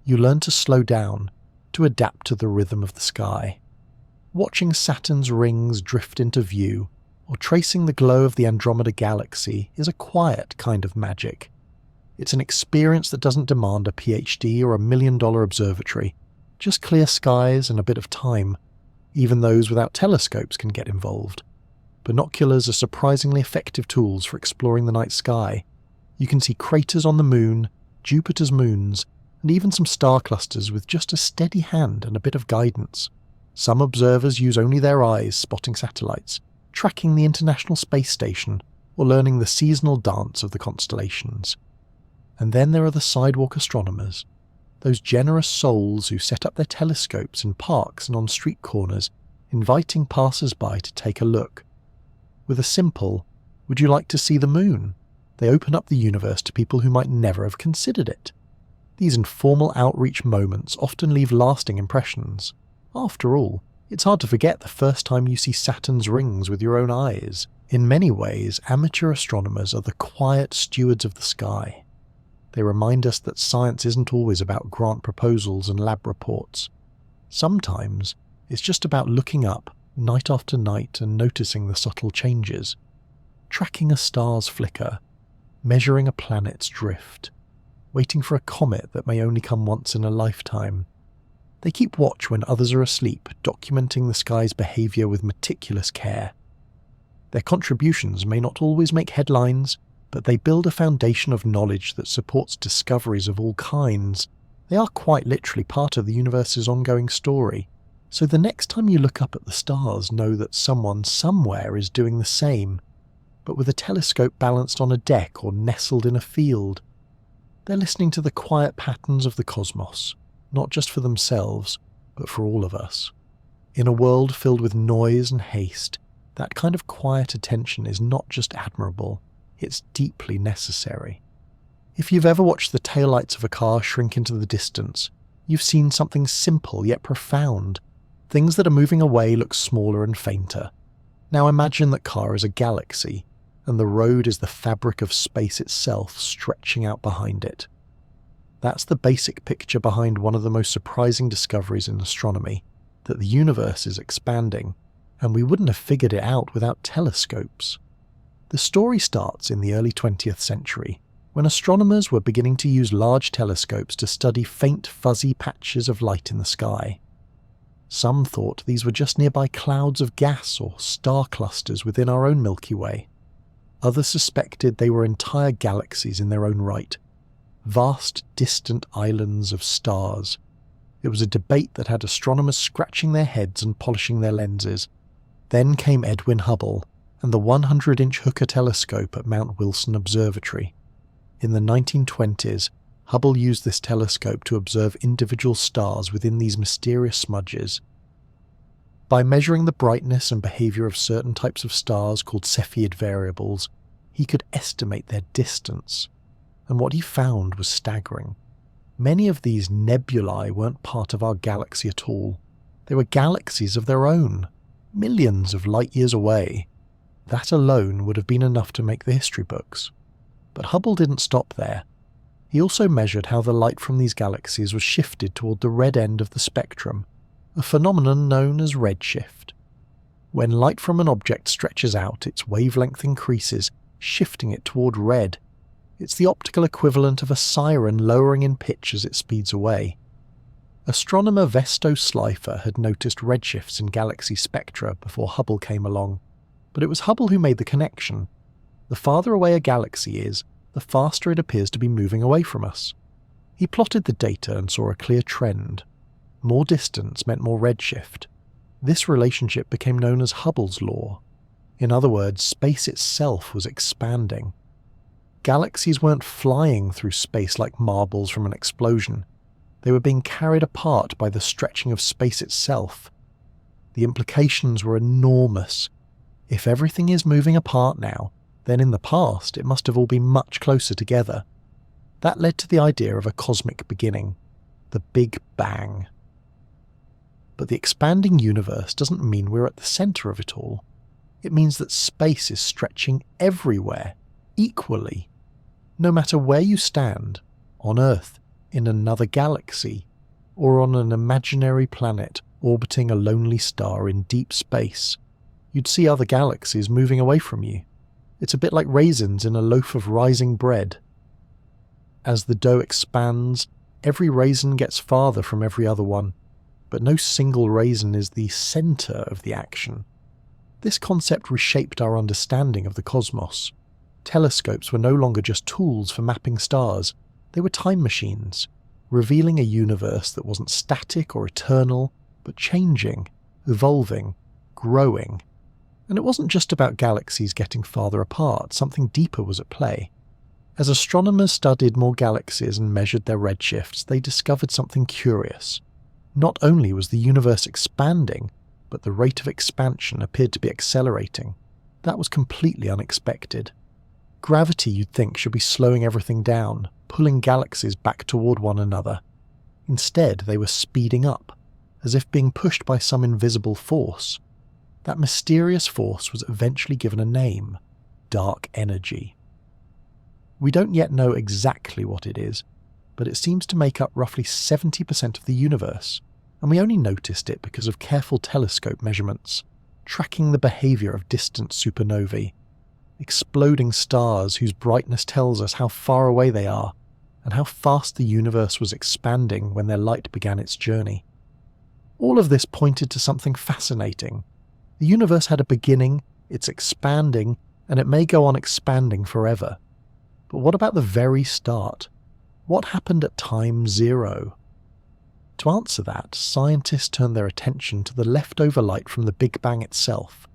You learn to slow down, to adapt to the rhythm of the sky. Watching Saturn's rings drift into view, or tracing the glow of the Andromeda Galaxy, is a quiet kind of magic. It's an experience that doesn't demand a PhD or $1 million observatory, just clear skies and a bit of time. Even those without telescopes can get involved. Binoculars are surprisingly effective tools for exploring the night sky. You can see craters on the Moon, Jupiter's moons, and even some star clusters with just a steady hand and a bit of guidance. Some observers use only their eyes spotting satellites, tracking the International Space Station, or learning the seasonal dance of the constellations. And then there are the sidewalk astronomers, those generous souls who set up their telescopes in parks and on street corners, inviting passers-by to take a look. With a simple, "Would you like to see the moon?" they open up the universe to people who might never have considered it. These informal outreach moments often leave lasting impressions. After all, it's hard to forget the first time you see Saturn's rings with your own eyes. In many ways, amateur astronomers are the quiet stewards of the sky. They remind us that science isn't always about grant proposals and lab reports. Sometimes, it's just about looking up, night after night, and noticing the subtle changes. Tracking a star's flicker, measuring a planet's drift, waiting for a comet that may only come once in a lifetime. They keep watch when others are asleep, documenting the sky's behaviour with meticulous care. Their contributions may not always make headlines, but they build a foundation of knowledge that supports discoveries of all kinds. They are quite literally part of the universe's ongoing story. So the next time you look up at the stars, know that someone somewhere is doing the same, but with a telescope balanced on a deck or nestled in a field. They're listening to the quiet patterns of the cosmos, not just for themselves, but for all of us. In a world filled with noise and haste, that kind of quiet attention is not just admirable, it's deeply necessary. If you've ever watched the taillights of a car shrink into the distance, you've seen something simple yet profound. Things that are moving away look smaller and fainter. Now imagine that car is a galaxy, and the road is the fabric of space itself stretching out behind it. That's the basic picture behind one of the most surprising discoveries in astronomy, that the universe is expanding, and we wouldn't have figured it out without telescopes. The story starts in the early 20th century, when astronomers were beginning to use large telescopes to study faint fuzzy patches of light in the sky. Some thought these were just nearby clouds of gas or star clusters within our own Milky Way. Others suspected they were entire galaxies in their own right, vast distant islands of stars. It was a debate that had astronomers scratching their heads and polishing their lenses. Then came Edwin Hubble and the 100-inch Hooker telescope at Mount Wilson Observatory. In the 1920s, Hubble used this telescope to observe individual stars within these mysterious smudges. By measuring the brightness and behavior of certain types of stars called Cepheid variables, he could estimate their distance. And what he found was staggering. Many of these nebulae weren't part of our galaxy at all. They were galaxies of their own, millions of light years away. That alone would have been enough to make the history books. But Hubble didn't stop there. He also measured how the light from these galaxies was shifted toward the red end of the spectrum, a phenomenon known as redshift. When light from an object stretches out, its wavelength increases, shifting it toward red. It's the optical equivalent of a siren lowering in pitch as it speeds away. Astronomer Vesto Slipher had noticed redshifts in galaxy spectra before Hubble came along, but it was Hubble who made the connection. The farther away a galaxy is, the faster it appears to be moving away from us. He plotted the data and saw a clear trend. More distance meant more redshift. This relationship became known as Hubble's law. In other words, space itself was expanding. Galaxies weren't flying through space like marbles from an explosion. They were being carried apart by the stretching of space itself. The implications were enormous. If everything is moving apart now, then in the past it must have all been much closer together. That led to the idea of a cosmic beginning, the Big Bang. But the expanding universe doesn't mean we're at the centre of it all. It means that space is stretching everywhere, equally. No matter where you stand, on Earth, in another galaxy, or on an imaginary planet orbiting a lonely star in deep space, you'd see other galaxies moving away from you. It's a bit like raisins in a loaf of rising bread. As the dough expands, every raisin gets farther from every other one, but no single raisin is the centre of the action. This concept reshaped our understanding of the cosmos. Telescopes were no longer just tools for mapping stars, they were time machines, revealing a universe that wasn't static or eternal, but changing, evolving, growing. And it wasn't just about galaxies getting farther apart, something deeper was at play. As astronomers studied more galaxies and measured their redshifts, they discovered something curious. Not only was the universe expanding, but the rate of expansion appeared to be accelerating. That was completely unexpected. Gravity, you'd think, should be slowing everything down, pulling galaxies back toward one another. Instead, they were speeding up, as if being pushed by some invisible force. That mysterious force was eventually given a name: dark energy. We don't yet know exactly what it is, but it seems to make up roughly 70% of the universe, and we only noticed it because of careful telescope measurements, tracking the behaviour of distant supernovae, exploding stars whose brightness tells us how far away they are, and how fast the universe was expanding when their light began its journey. All of this pointed to something fascinating. The universe had a beginning, it's expanding, and it may go on expanding forever. But what about the very start? What happened at time zero? To answer that, scientists turned their attention to the leftover light from the Big Bang itself.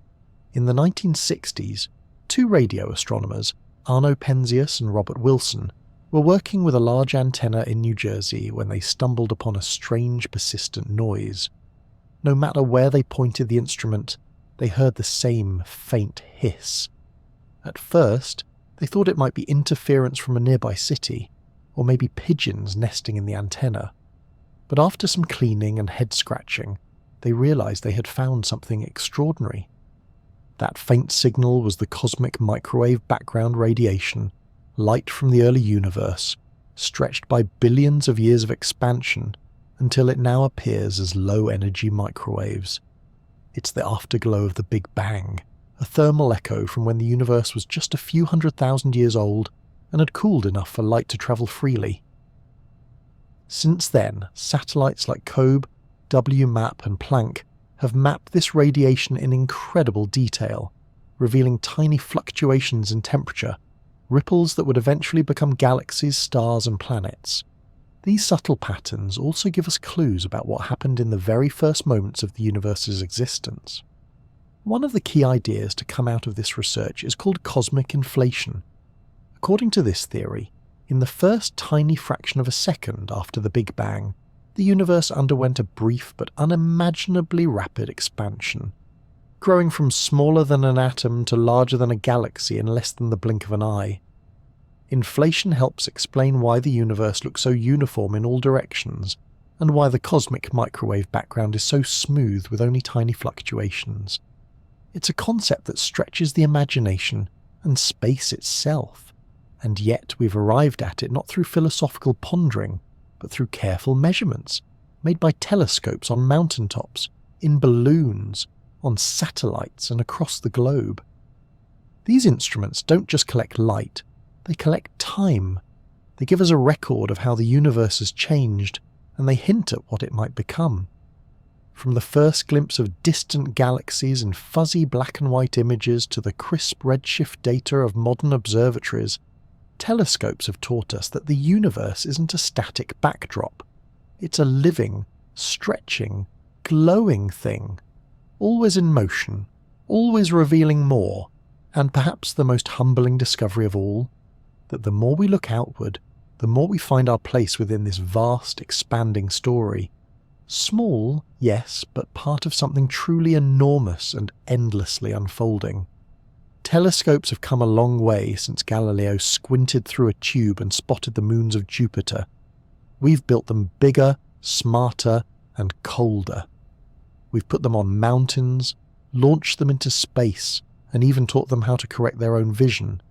In the 1960s, two radio astronomers, Arno Penzias and Robert Wilson, were working with a large antenna in New Jersey when they stumbled upon a strange, persistent noise. No matter where they pointed the instrument, they heard the same faint hiss. At first, they thought it might be interference from a nearby city, or maybe pigeons nesting in the antenna. But after some cleaning and head-scratching, they realized they had found something extraordinary. That faint signal was the cosmic microwave background radiation, light from the early universe, stretched by billions of years of expansion until it now appears as low-energy microwaves. It's the afterglow of the Big Bang, a thermal echo from when the universe was just a few 100,000 years old and had cooled enough for light to travel freely. Since then, satellites like COBE, WMAP and Planck have mapped this radiation in incredible detail, revealing tiny fluctuations in temperature, ripples that would eventually become galaxies, stars and planets. These subtle patterns also give us clues about what happened in the very first moments of the universe's existence. One of the key ideas to come out of this research is called cosmic inflation. According to this theory, in the first tiny fraction of a second after the Big Bang, the universe underwent a brief but unimaginably rapid expansion, growing from smaller than an atom to larger than a galaxy in less than the blink of an eye. Inflation helps explain why the universe looks so uniform in all directions, and why the cosmic microwave background is so smooth with only tiny fluctuations. It's a concept that stretches the imagination and space itself, and yet we've arrived at it not through philosophical pondering, but through careful measurements made by telescopes on mountaintops, in balloons, on satellites and across the globe. These instruments don't just collect light, they collect time. They give us a record of how the universe has changed, and they hint at what it might become. From the first glimpse of distant galaxies in fuzzy black and white images to the crisp redshift data of modern observatories, telescopes have taught us that the universe isn't a static backdrop. It's a living, stretching, glowing thing, always in motion, always revealing more, and perhaps the most humbling discovery of all, that the more we look outward, the more we find our place within this vast, expanding story. Small, yes, but part of something truly enormous and endlessly unfolding. Telescopes have come a long way since Galileo squinted through a tube and spotted the moons of Jupiter. We've built them bigger, smarter, and colder. We've put them on mountains, launched them into space, and even taught them how to correct their own vision.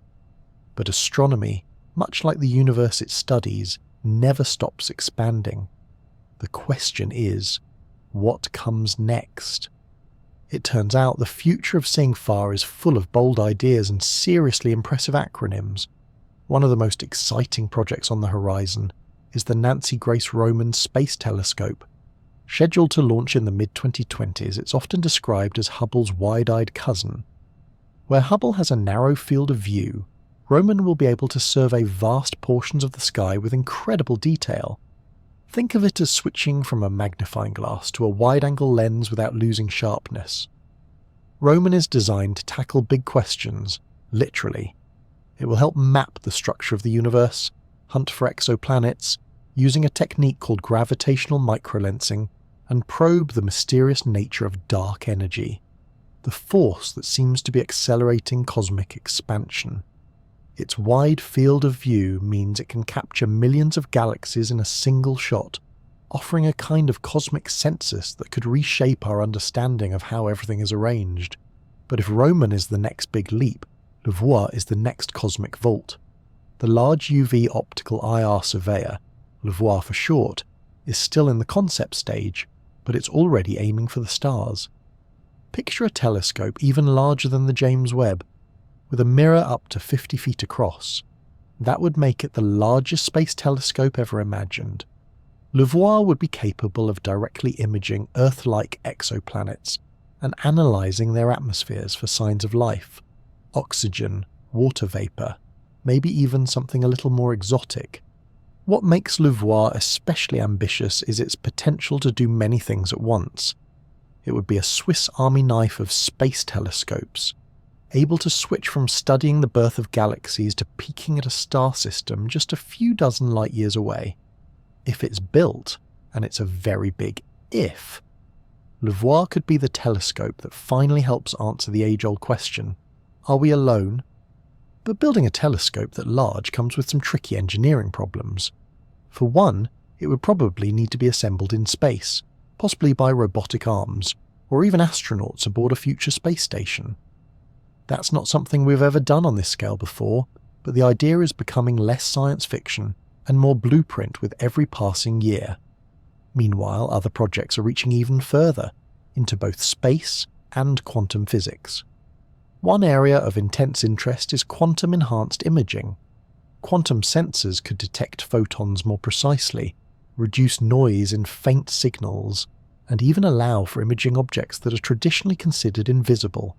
But astronomy, much like the universe it studies, never stops expanding. The question is, what comes next? It turns out the future of seeing far is full of bold ideas and seriously impressive acronyms. One of the most exciting projects on the horizon is the Nancy Grace Roman Space Telescope. Scheduled to launch in the mid-2020s, it's often described as Hubble's wide-eyed cousin. Where Hubble has a narrow field of view, Roman will be able to survey vast portions of the sky with incredible detail. Think of it as switching from a magnifying glass to a wide-angle lens without losing sharpness. Roman is designed to tackle big questions, literally. It will help map the structure of the universe, hunt for exoplanets, using a technique called gravitational microlensing, and probe the mysterious nature of dark energy, the force that seems to be accelerating cosmic expansion. Its wide field of view means it can capture millions of galaxies in a single shot, offering a kind of cosmic census that could reshape our understanding of how everything is arranged. But if Roman is the next big leap, LUVOIR is the next cosmic vault. The large UV optical IR surveyor, LUVOIR for short, is still in the concept stage, but it's already aiming for the stars. Picture a telescope even larger than the James Webb, with a mirror up to 50 feet across. That would make it the largest space telescope ever imagined. LUVOIR would be capable of directly imaging Earth-like exoplanets and analysing their atmospheres for signs of life, oxygen, water vapour, maybe even something a little more exotic. What makes LUVOIR especially ambitious is its potential to do many things at once. It would be a Swiss Army knife of space telescopes, able to switch from studying the birth of galaxies to peeking at a star system just a few dozen light years away. If it's built, and it's a very big if, Le Voir could be the telescope that finally helps answer the age-old question, are we alone? But building a telescope that large comes with some tricky engineering problems. For one, it would probably need to be assembled in space, possibly by robotic arms, or even astronauts aboard a future space station. That's not something we've ever done on this scale before, but the idea is becoming less science fiction and more blueprint with every passing year. Meanwhile, other projects are reaching even further, into both space and quantum physics. One area of intense interest is quantum-enhanced imaging. Quantum sensors could detect photons more precisely, reduce noise in faint signals, and even allow for imaging objects that are traditionally considered invisible.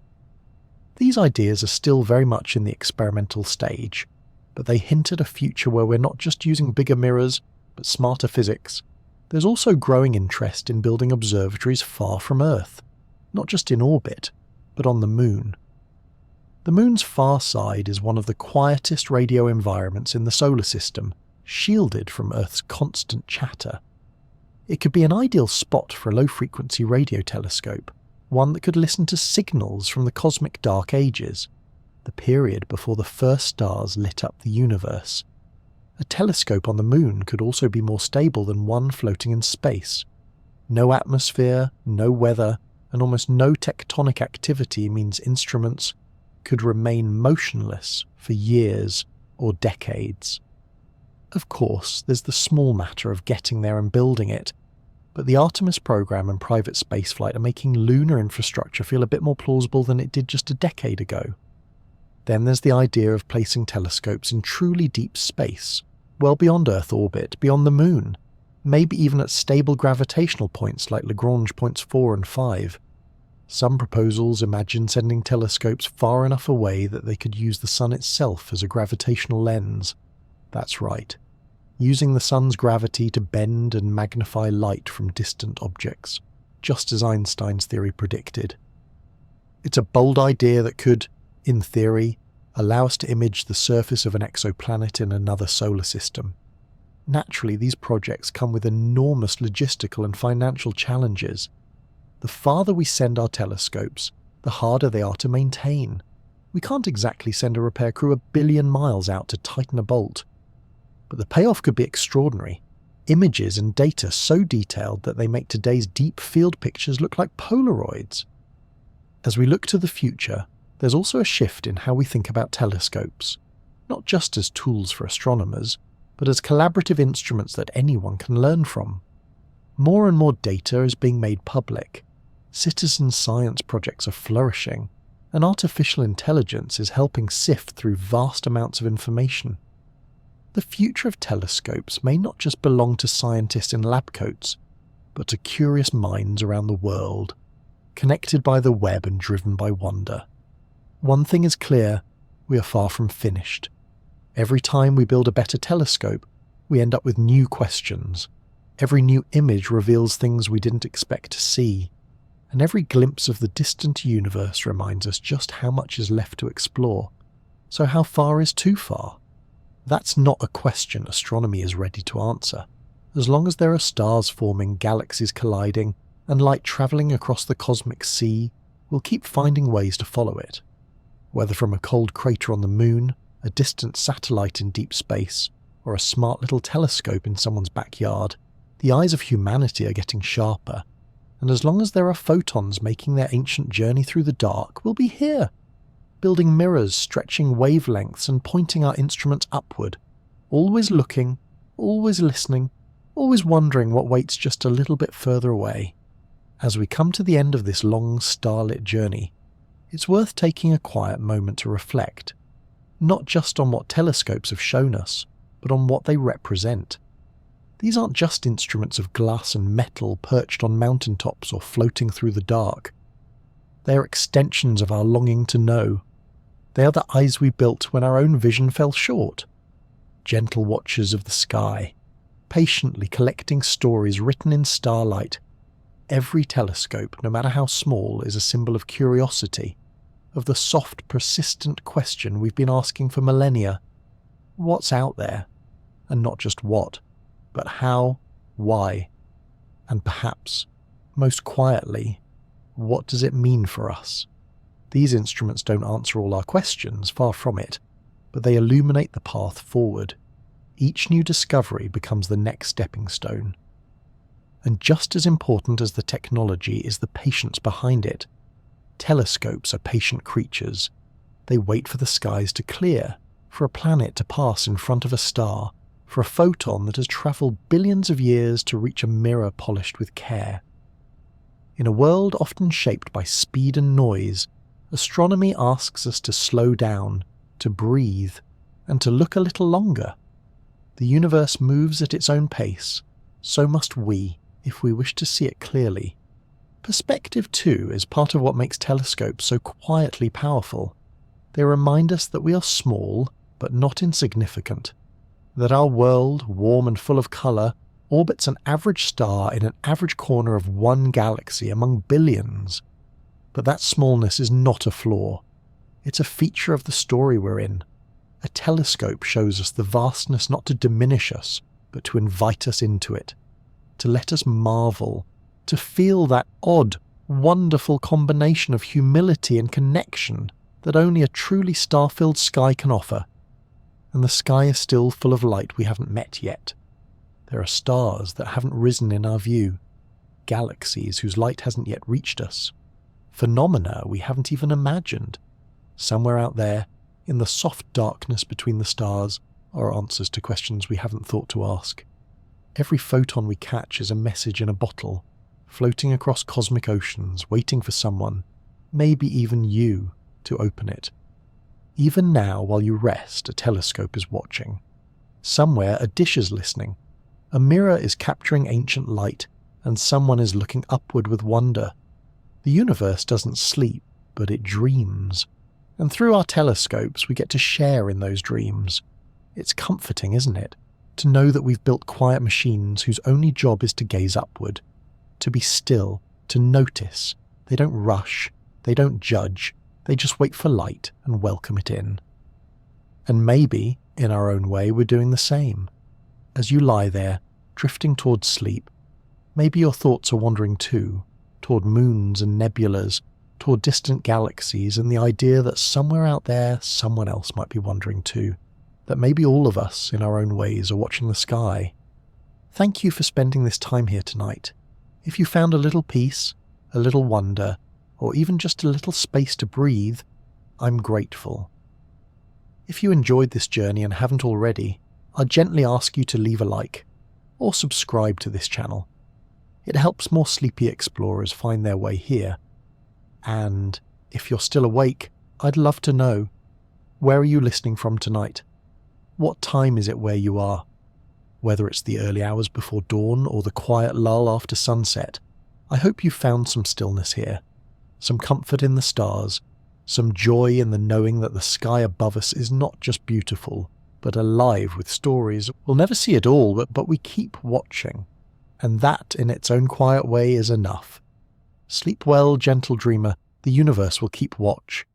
These ideas are still very much in the experimental stage, but they hint at a future where we're not just using bigger mirrors, but smarter physics. There's also growing interest in building observatories far from Earth, not just in orbit, but on the Moon. The Moon's far side is one of the quietest radio environments in the solar system, shielded from Earth's constant chatter. It could be an ideal spot for a low-frequency radio telescope, one that could listen to signals from the cosmic dark ages, the period before the first stars lit up the universe. A telescope on the Moon could also be more stable than one floating in space. No atmosphere, no weather, and almost no tectonic activity means instruments could remain motionless for years or decades. Of course, there's the small matter of getting there and building it, but the Artemis program and private spaceflight are making lunar infrastructure feel a bit more plausible than it did just a decade ago. Then there's the idea of placing telescopes in truly deep space, well beyond Earth orbit, beyond the Moon, maybe even at stable gravitational points like Lagrange points 4 and 5. Some proposals imagine sending telescopes far enough away that they could use the Sun itself as a gravitational lens. That's right, using the Sun's gravity to bend and magnify light from distant objects, just as Einstein's theory predicted. It's a bold idea that could, in theory, allow us to image the surface of an exoplanet in another solar system. Naturally, these projects come with enormous logistical and financial challenges. The farther we send our telescopes, the harder they are to maintain. We can't exactly send a repair crew 1 billion miles out to tighten a bolt. But the payoff could be extraordinary. Images and data so detailed that they make today's deep field pictures look like Polaroids. As we look to the future, there's also a shift in how we think about telescopes, not just as tools for astronomers, but as collaborative instruments that anyone can learn from. More and more data is being made public. Citizen science projects are flourishing, and artificial intelligence is helping sift through vast amounts of information. The future of telescopes may not just belong to scientists in lab coats, but to curious minds around the world, connected by the web and driven by wonder. One thing is clear, we are far from finished. Every time we build a better telescope, we end up with new questions. Every new image reveals things we didn't expect to see, and every glimpse of the distant universe reminds us just how much is left to explore. So how far is too far? That's not a question astronomy is ready to answer. As long as there are stars forming, galaxies colliding, and light travelling across the cosmic sea, we'll keep finding ways to follow it. Whether from a cold crater on the Moon, a distant satellite in deep space, or a smart little telescope in someone's backyard, the eyes of humanity are getting sharper, and as long as there are photons making their ancient journey through the dark, we'll be here, building mirrors, stretching wavelengths and pointing our instruments upward, always looking, always listening, always wondering what waits just a little bit further away. As we come to the end of this long starlit journey, it's worth taking a quiet moment to reflect, not just on what telescopes have shown us, but on what they represent. These aren't just instruments of glass and metal perched on mountaintops or floating through the dark. They are extensions of our longing to know. They are the eyes we built when our own vision fell short. Gentle watchers of the sky, patiently collecting stories written in starlight. Every telescope, no matter how small, is a symbol of curiosity, of the soft, persistent question we've been asking for millennia. What's out there? And not just what, but how, why, and perhaps, most quietly, what does it mean for us? These instruments don't answer all our questions, far from it, but they illuminate the path forward. Each new discovery becomes the next stepping stone. And just as important as the technology is the patience behind it. Telescopes are patient creatures. They wait for the skies to clear, for a planet to pass in front of a star, for a photon that has travelled billions of years to reach a mirror polished with care. In a world often shaped by speed and noise, astronomy asks us to slow down, to breathe, and to look a little longer. The universe moves at its own pace, so must we, if we wish to see it clearly. Perspective, too, is part of what makes telescopes so quietly powerful. They remind us that we are small, but not insignificant, that our world, warm and full of colour, orbits an average star in an average corner of one galaxy among billions. But that smallness is not a flaw. It's a feature of the story we're in. A telescope shows us the vastness not to diminish us, but to invite us into it, to let us marvel, to feel that odd, wonderful combination of humility and connection that only a truly star-filled sky can offer. And the sky is still full of light we haven't met yet. There are stars that haven't risen in our view, galaxies whose light hasn't yet reached us, phenomena we haven't even imagined. Somewhere out there, in the soft darkness between the stars, are answers to questions we haven't thought to ask. Every photon we catch is a message in a bottle, floating across cosmic oceans, waiting for someone, maybe even you, to open it. Even now, while you rest, a telescope is watching. Somewhere a dish is listening. A mirror is capturing ancient light, and someone is looking upward with wonder. The universe doesn't sleep, but it dreams. And through our telescopes, we get to share in those dreams. It's comforting, isn't it? To know that we've built quiet machines whose only job is to gaze upward, to be still, to notice. They don't rush, they don't judge, they just wait for light and welcome it in. And maybe, in our own way, we're doing the same. As you lie there, drifting towards sleep, maybe your thoughts are wandering too, toward moons and nebulas, toward distant galaxies and the idea that somewhere out there someone else might be wondering too, that maybe all of us in our own ways are watching the sky. Thank you for spending this time here tonight. If you found a little peace, a little wonder, or even just a little space to breathe, I'm grateful. If you enjoyed this journey and haven't already, I'd gently ask you to leave a like, or subscribe to this channel. It helps more sleepy explorers find their way here. And if you're still awake, I'd love to know, where are you listening from tonight? What time is it where you are? Whether it's the early hours before dawn or the quiet lull after sunset, I hope you found some stillness here, some comfort in the stars, some joy in the knowing that the sky above us is not just beautiful, but alive with stories. We'll never see it all, but we keep watching. And that, in its own quiet way, is enough. Sleep well, gentle dreamer. The universe will keep watch.